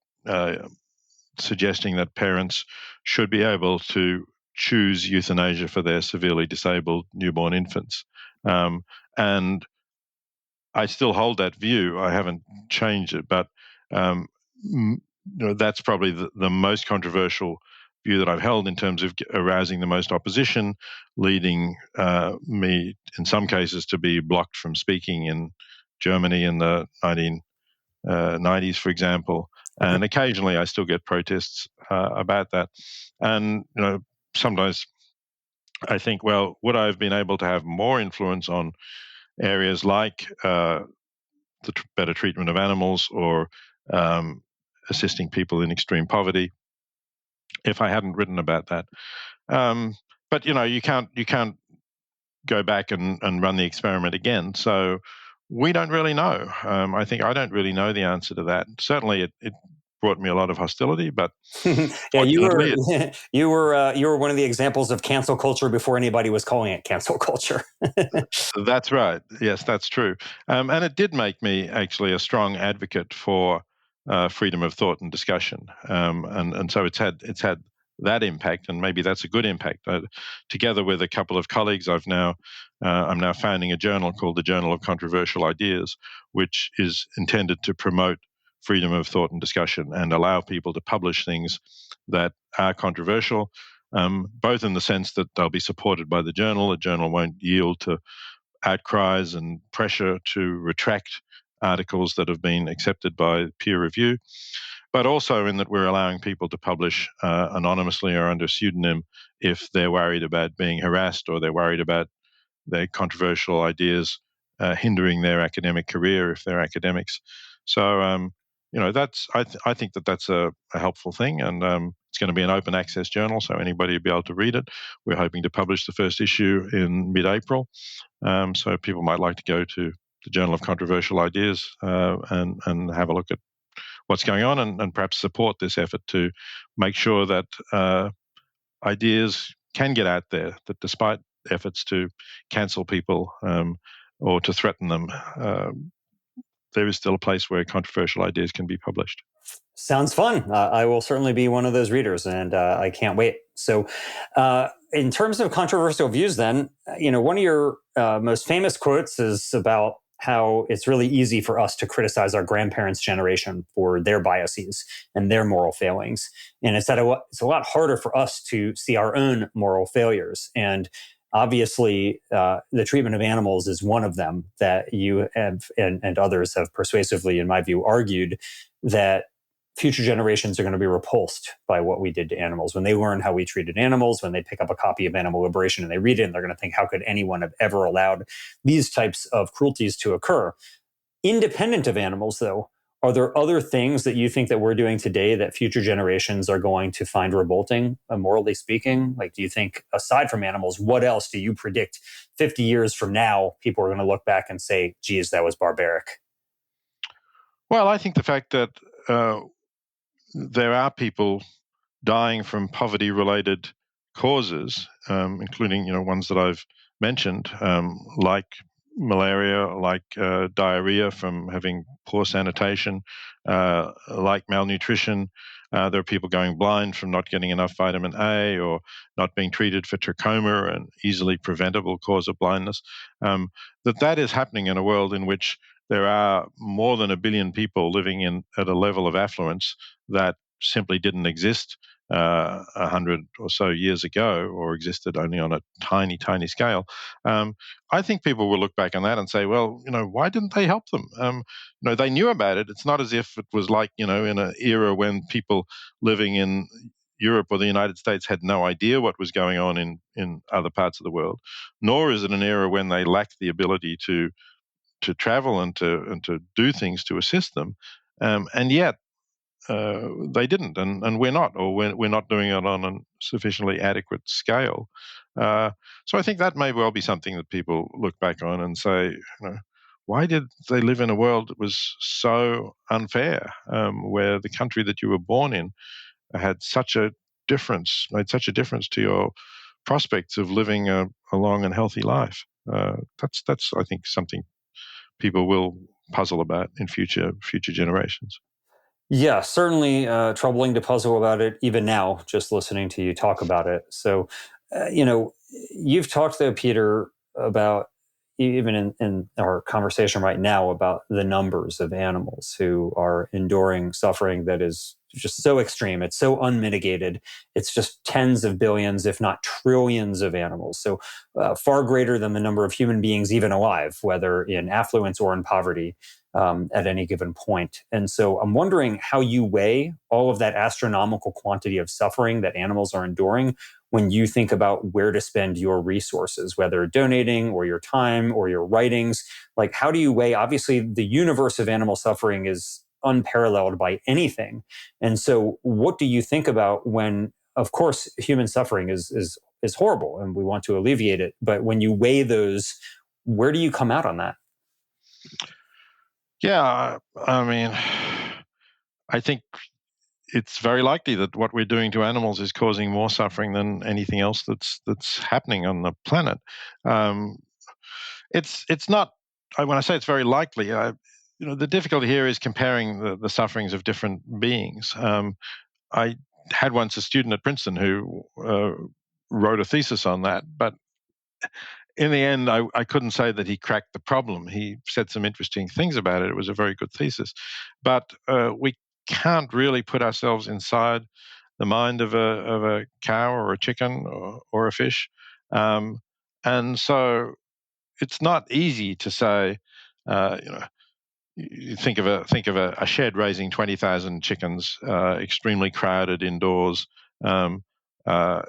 suggesting that parents should be able to choose euthanasia for their severely disabled newborn infants. And I still hold that view. I haven't changed it, but that's probably the most controversial view that I've held in terms of arousing the most opposition, leading me in some cases to be blocked from speaking in Germany in the 1990s, for example. And occasionally I still get protests about that. And sometimes I think, well, would I have been able to have more influence on areas like the better treatment of animals, or assisting people in extreme poverty, if I hadn't written about that? But you can't go back and run the experiment again. So we don't really know. I think I don't really know the answer to that. Certainly, it brought me a lot of hostility, but yeah, you were fortunately, you were one of the examples of cancel culture before anybody was calling it cancel culture. that's right. Yes, that's true. And it did make me actually a strong advocate for freedom of thought and discussion. And so it's had that impact, and maybe that's a good impact. Together with a couple of colleagues, I'm now founding a journal called the Journal of Controversial Ideas, which is intended to promote freedom of thought and discussion and allow people to publish things that are controversial, both in the sense that they'll be supported by the journal. The journal won't yield to outcries and pressure to retract articles that have been accepted by peer review, but also in that we're allowing people to publish anonymously or under pseudonym if they're worried about being harassed or they're worried about their controversial ideas hindering their academic career if they're academics. So, that's I think that's a helpful thing, and it's going to be an open access journal, so anybody will be able to read it. We're hoping to publish the first issue in mid-April, so people might like to go to the Journal of Controversial Ideas and have a look at what's going on and perhaps support this effort to make sure that ideas can get out there, that despite efforts to cancel people or to threaten them, there is still a place where controversial ideas can be published. Sounds fun. I will certainly be one of those readers, and I can't wait. So, in terms of controversial views, then, one of your most famous quotes is about how it's really easy for us to criticize our grandparents' generation for their biases and their moral failings, and it's a lot harder for us to see our own moral failures. And obviously, the treatment of animals is one of them that you have and others have persuasively, in my view, argued that future generations are going to be repulsed by what we did to animals. When they learn how we treated animals, when they pick up a copy of Animal Liberation and they read it, and they're going to think, how could anyone have ever allowed these types of cruelties to occur? Independent of animals, though, are there other things that you think that we're doing today that future generations are going to find revolting, morally speaking? Like, do you think, aside from animals, what else do you predict 50 years from now, people are going to look back and say, geez, that was barbaric? Well, I think the fact that there are people dying from poverty-related causes, including ones that I've mentioned, like malaria, like diarrhea from having poor sanitation, like malnutrition. There are people going blind from not getting enough vitamin A or not being treated for trachoma, an easily preventable cause of blindness. That is happening in a world in which there are more than 1 billion people living at a level of affluence that simply didn't exist 100 or so years ago, or existed only on a tiny, tiny scale. I think people will look back on that and say, well, why didn't they help them? They knew about it. It's not as if it was like, in an era when people living in Europe or the United States had no idea what was going on in other parts of the world, nor is it an era when they lacked the ability to travel and to do things to assist them, and yet they didn't, and we're not, or we're not doing it on a sufficiently adequate scale. So I think that may well be something that people look back on and say, why did they live in a world that was so unfair, where the country that you were born in had made such a difference to your prospects of living a long and healthy life. That's I think something people will puzzle about in future generations. Yeah, certainly troubling to puzzle about it even now, just listening to you talk about it. So, you've talked though, Peter, about even in our conversation right now about the numbers of animals who are enduring suffering that is just so extreme. It's so unmitigated. It's just tens of billions, if not trillions of animals. So far greater than the number of human beings even alive, whether in affluence or in poverty, at any given point. And so I'm wondering how you weigh all of that astronomical quantity of suffering that animals are enduring when you think about where to spend your resources, whether donating or your time or your writings. Like, how do you weigh? Obviously, the universe of animal suffering is unparalleled by anything. And so what do you think about when, of course, human suffering is horrible and we want to alleviate it, but when you weigh those, where do you come out on that? Yeah, I mean, I think it's very likely that what we're doing to animals is causing more suffering than anything else that's happening on the planet. Um, it's not. When I say it's very likely, the difficulty here is comparing the sufferings of different beings. I had once a student at Princeton who wrote a thesis on that, but in the end, I couldn't say that he cracked the problem. He said some interesting things about it. It was a very good thesis, but we can't really put ourselves inside the mind of a cow or a chicken or a fish, and so it's not easy to say, you know, you think of a shed raising 20,000 chickens, extremely crowded indoors. Um, uh,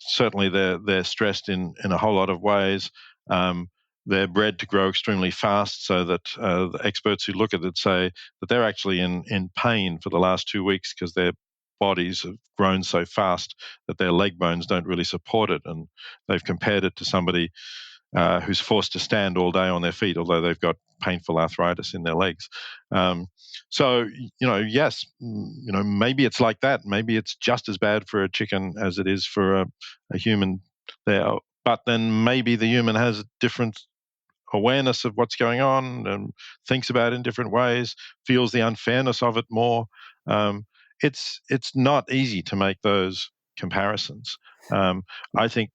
Certainly, they're stressed in a whole lot of ways. They're bred to grow extremely fast, so that the experts who look at it say that they're actually in pain for the last 2 weeks because their bodies have grown so fast that their leg bones don't really support it. And they've compared it to somebody who's forced to stand all day on their feet, although they've got painful arthritis in their legs. So, yes, maybe it's like that. Maybe it's just as bad for a chicken as it is for a human there. But then maybe the human has a different awareness of what's going on and thinks about it in different ways, feels the unfairness of it more. It's not easy to make those comparisons. I think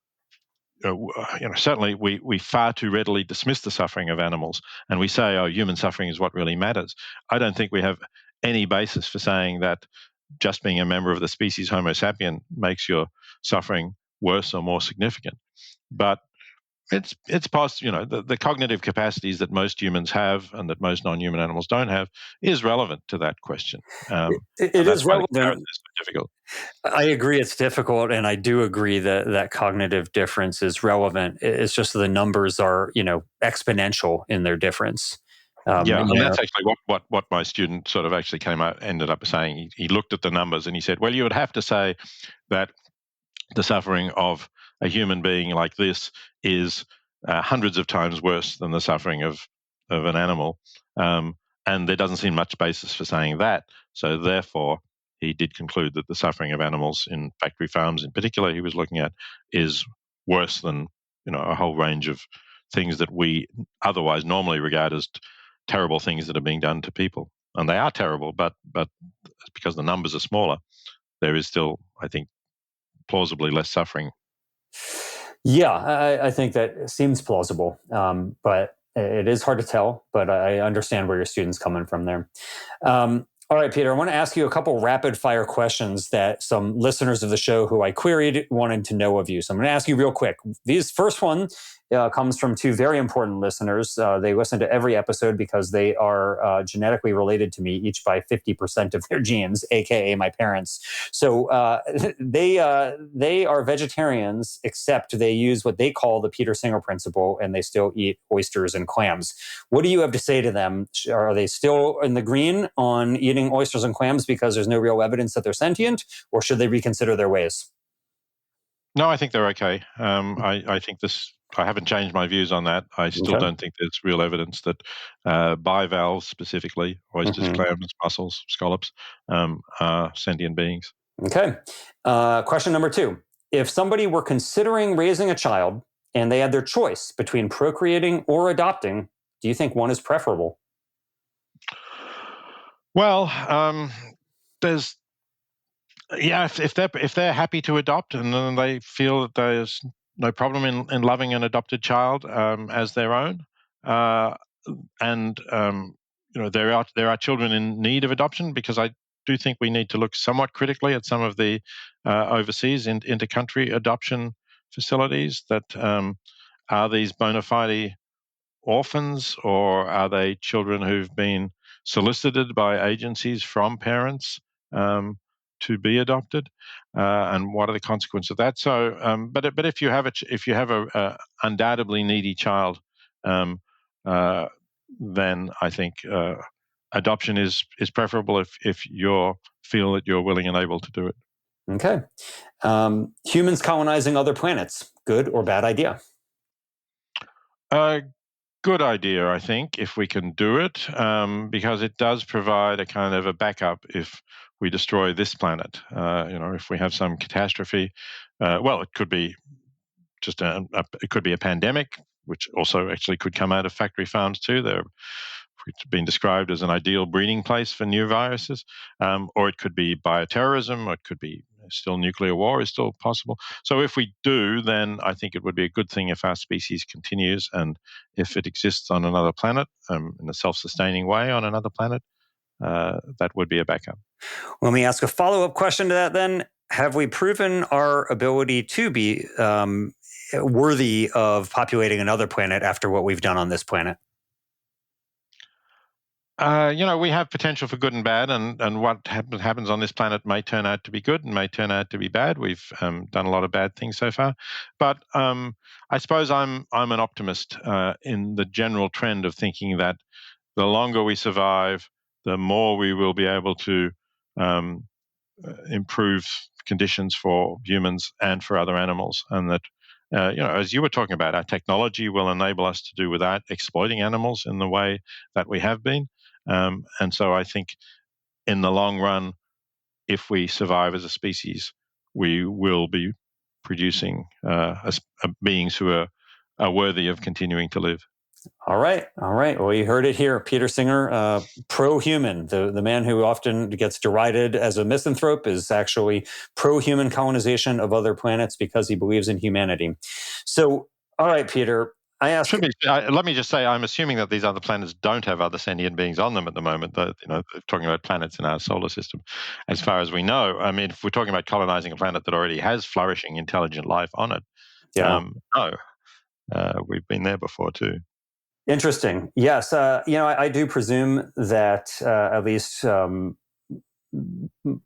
certainly we far too readily dismiss the suffering of animals, and we say, oh, human suffering is what really matters. I don't think we have any basis for saying that just being a member of the species Homo sapien makes your suffering worse or more significant. But it's possible, the cognitive capacities that most humans have and that most non-human animals don't have is relevant to that question. It and that's is why the comparison relevant. is so difficult. I agree it's difficult, and I do agree that cognitive difference is relevant. It's just the numbers are, exponential in their difference. Yeah, and that's actually what my student sort of actually ended up saying. He looked at the numbers and he said, well, you would have to say that the suffering of a human being like this is hundreds of times worse than the suffering of an animal. And there doesn't seem much basis for saying that. So therefore, he did conclude that the suffering of animals in factory farms in particular he was looking at is worse than a whole range of things that we otherwise normally regard as terrible things that are being done to people. And they are terrible, but because the numbers are smaller, there is still, I think, plausibly less suffering. Yeah, I think that seems plausible, but it is hard to tell. But I understand where your student's coming from there. All right, Peter, I want to ask you a couple rapid fire questions that some listeners of the show who I queried wanted to know of you. So I'm going to ask you real quick. This first one comes from two very important listeners. They listen to every episode because they are genetically related to me, each by 50% of their genes, aka my parents. So they are vegetarians, except they use what they call the Peter Singer principle, and they still eat oysters and clams. What do you have to say to them? Are they still in the green on eating oysters and clams because there's no real evidence that they're sentient, or should they reconsider their ways? No, I think they're okay. I think I haven't changed my views on that. I still Okay. don't think there's real evidence that bivalves, specifically oysters, Mm-hmm. clams, mussels, scallops, are sentient beings. Okay. Question number two. If somebody were considering raising a child and they had their choice between procreating or adopting, do you think one is preferable? Well, there's yeah, if they're happy to adopt and then they feel that there's no problem in loving an adopted child as their own, uh, and there are children in need of adoption, because I do think we need to look somewhat critically at some of the overseas intercountry adoption facilities that are these bona fide orphans, or are they children who've been solicited by agencies from parents um, to be adopted, and what are the consequences of that? So, but if you have a undoubtedly needy child, um, uh, then I think adoption is preferable if you feel that you're willing and able to do it. Okay. Humans colonizing other planets, good or bad idea? Uh, Good idea, I think, if we can do it, because it does provide a kind of a backup if we destroy this planet. If we have some catastrophe, well, it could be just it could be a pandemic, which also actually could come out of factory farms too. They're been described as an ideal breeding place for new viruses, or it could be bioterrorism, or it could be Still, nuclear war is still possible. So if we do, then I think it would be a good thing if our species continues, and if it exists on another planet in a self-sustaining way on another planet, that would be a backup. Let me ask a follow-up question to that then. Have we proven our ability to be worthy of populating another planet after what we've done on this planet? We have potential for good and bad, and what happens on this planet may turn out to be good and may turn out to be bad. We've done a lot of bad things so far, but I suppose I'm an optimist in the general trend of thinking that the longer we survive, the more we will be able to improve conditions for humans and for other animals, and that as you were talking about, our technology will enable us to do without exploiting animals in the way that we have been. And so I think in the long run, if we survive as a species, we will be producing beings who are worthy of continuing to live. All right. Well, you heard it here. Peter Singer, pro-human. The man who often gets derided as a misanthrope is actually pro-human colonization of other planets because he believes in humanity. So, all right, Peter, let me just say, I'm assuming that these other planets don't have other sentient beings on them at the moment. Talking about planets in our solar system, as far as we know. I mean, if we're talking about colonizing a planet that already has flourishing, intelligent life on it, no, we've been there before too. Interesting. Yes. I do presume that at least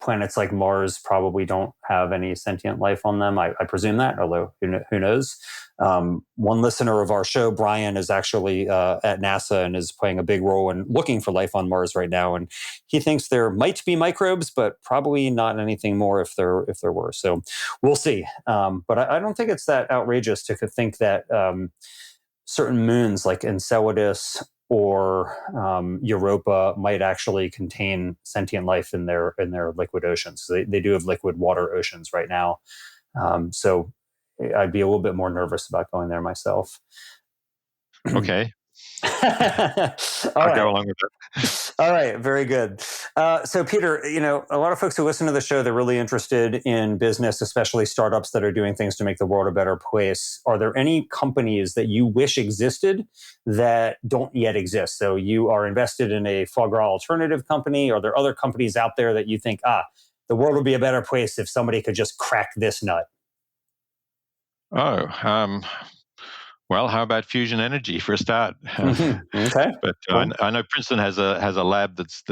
planets like Mars probably don't have any sentient life on them. I presume that, although who knows? One listener of our show, Brian, is actually at NASA and is playing a big role in looking for life on Mars right now. And he thinks there might be microbes, but probably not anything more if there were. So we'll see. But I don't think it's that outrageous to think that certain moons like Enceladus or Europa might actually contain sentient life in their liquid oceans. They do have liquid water oceans right now. So I'd be a little bit more nervous about going there myself. Okay. I'll go along with that. All right, very good. So, Peter, a lot of folks who listen to the show, they're really interested in business, especially startups that are doing things to make the world a better place. Are there any companies that you wish existed that don't yet exist? So you are invested in a foie gras alternative company. Are there other companies out there that you think, the world would be a better place if somebody could just crack this nut? Well, how about fusion energy for a start? Okay, but cool. I know Princeton has a lab that's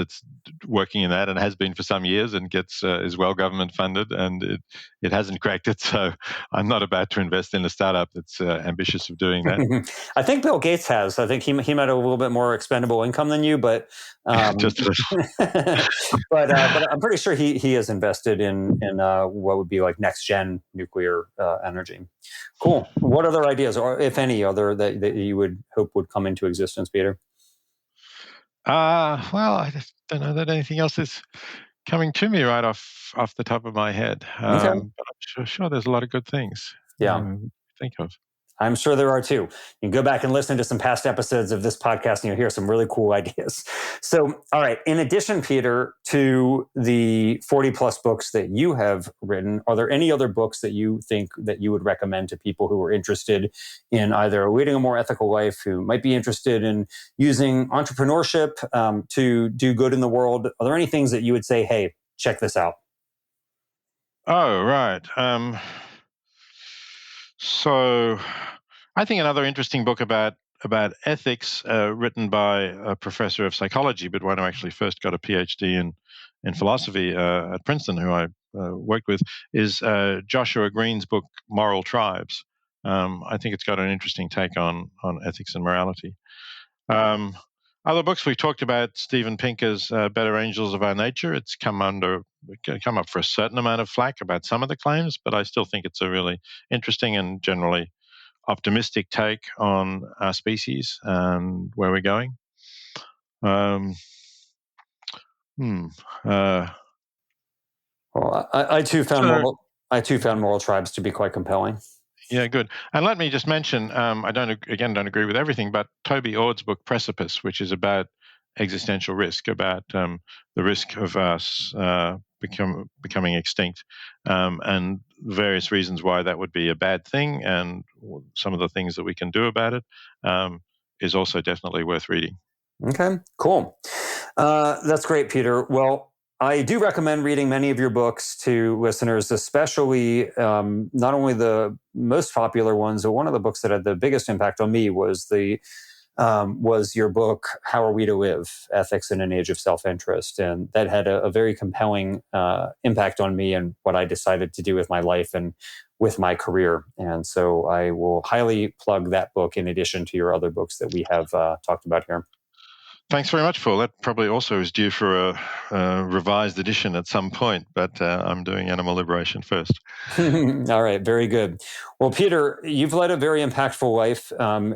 working in that and has been for some years and is well government funded, and it hasn't cracked it. So I'm not about to invest in a startup that's ambitious of doing that. I think Bill Gates has. I think he might have a little bit more expendable income than you, but just a little. but I'm pretty sure he has invested in what would be like next gen nuclear energy. Cool. What other ideas, or if any, other that you would hope would come into existence, Peter? Well, I just don't know that anything else is coming to me right off the top of my head. Okay. But I'm sure there's a lot of good things. Yeah. Think of. I'm sure there are too. You can go back and listen to some past episodes of this podcast and you'll hear some really cool ideas. So, all right. In addition, Peter, to the 40 plus books that you have written, are there any other books that you think that you would recommend to people who are interested in either leading a more ethical life, who might be interested in using entrepreneurship to do good in the world? Are there any things that you would say, hey, check this out? Oh, right. So I think another interesting book about ethics, written by a professor of psychology, but one who actually first got a PhD in philosophy at Princeton, who I worked with, is Joshua Green's book, Moral Tribes. I think it's got an interesting take on ethics and morality. Other books we've talked about, Steven Pinker's Better Angels of Our Nature. It's come up for a certain amount of flack about some of the claims, but I still think it's a really interesting and generally optimistic take on our species and where we're going. Well, I too found Moral Tribes to be quite compelling. Yeah, good. And let me just mention, I don't agree with everything, but Toby Ord's book Precipice, which is about existential risk, about the risk of us becoming extinct, and various reasons why that would be a bad thing, and some of the things that we can do about it, is also definitely worth reading. Okay, cool. That's great, Peter. Well, I do recommend reading many of your books to listeners, especially not only the most popular ones, but one of the books that had the biggest impact on me was your book, How Are We to Live? Ethics in an Age of Self-Interest. And that had a very compelling impact on me and what I decided to do with my life and with my career. And so I will highly plug that book in addition to your other books that we have talked about here. Thanks very much, Paul. That probably also is due for a revised edition at some point, but I'm doing animal liberation first. All right, very good. Well, Peter, you've led a very impactful life.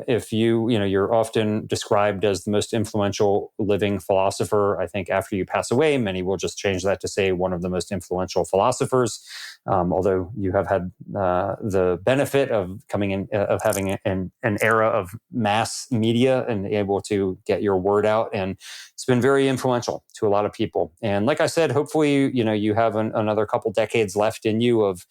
If you're often described as the most influential living philosopher. I think after you pass away, many will just change that to say one of the most influential philosophers. Although you have had the benefit of coming in, of having an era of mass media and able to get your word out, and it's been very influential to a lot of people. And like I said, hopefully, you have another couple decades left in you of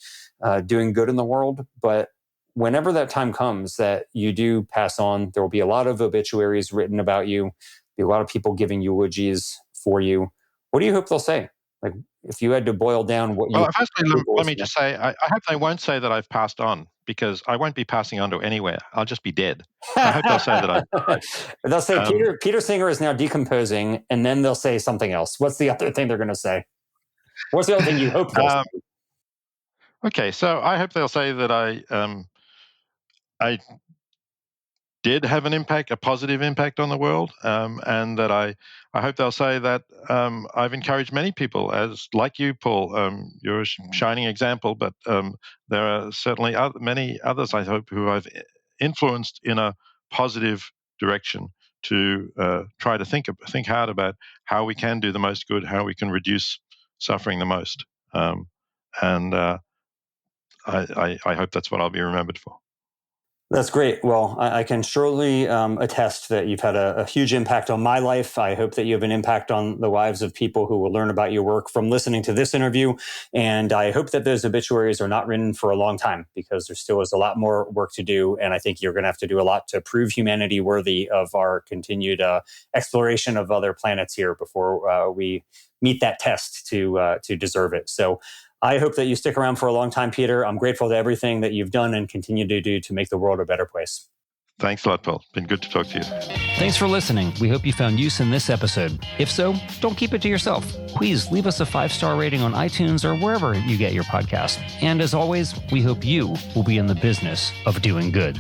doing good in the world. But whenever that time comes that you do pass on, there will be a lot of obituaries written about you, be a lot of people giving eulogies for you. What do you hope they'll say? Like, if you had to boil down what you... Well, firstly, let me just say, I hope they won't say that I've passed on, because I won't be passing on to anywhere. I'll just be dead. I hope they'll say that I've... They'll say Peter Singer is now decomposing, and then they'll say something else. What's the other thing they're going to say? What's the other thing you hope they'll say? Okay, so I hope they'll say that I did have an impact, a positive impact on the world, and that I hope they'll say that I've encouraged many people, as like you, Paul. You're a shining example, but there are certainly many others, I hope, who I've influenced in a positive direction to try to think hard about how we can do the most good, how we can reduce suffering the most, and I hope that's what I'll be remembered for. That's great. Well, I can surely attest that you've had a huge impact on my life. I hope that you have an impact on the lives of people who will learn about your work from listening to this interview. And I hope that those obituaries are not written for a long time, because there still is a lot more work to do. And I think you're going to have to do a lot to prove humanity worthy of our continued exploration of other planets here before we meet that test to deserve it. So I hope that you stick around for a long time, Peter. I'm grateful to everything that you've done and continue to do to make the world a better place. Thanks a lot, Paul. Been good to talk to you. Thanks for listening. We hope you found use in this episode. If so, don't keep it to yourself. Please leave us a 5-star rating on iTunes or wherever you get your podcast. And as always, we hope you will be in the business of doing good.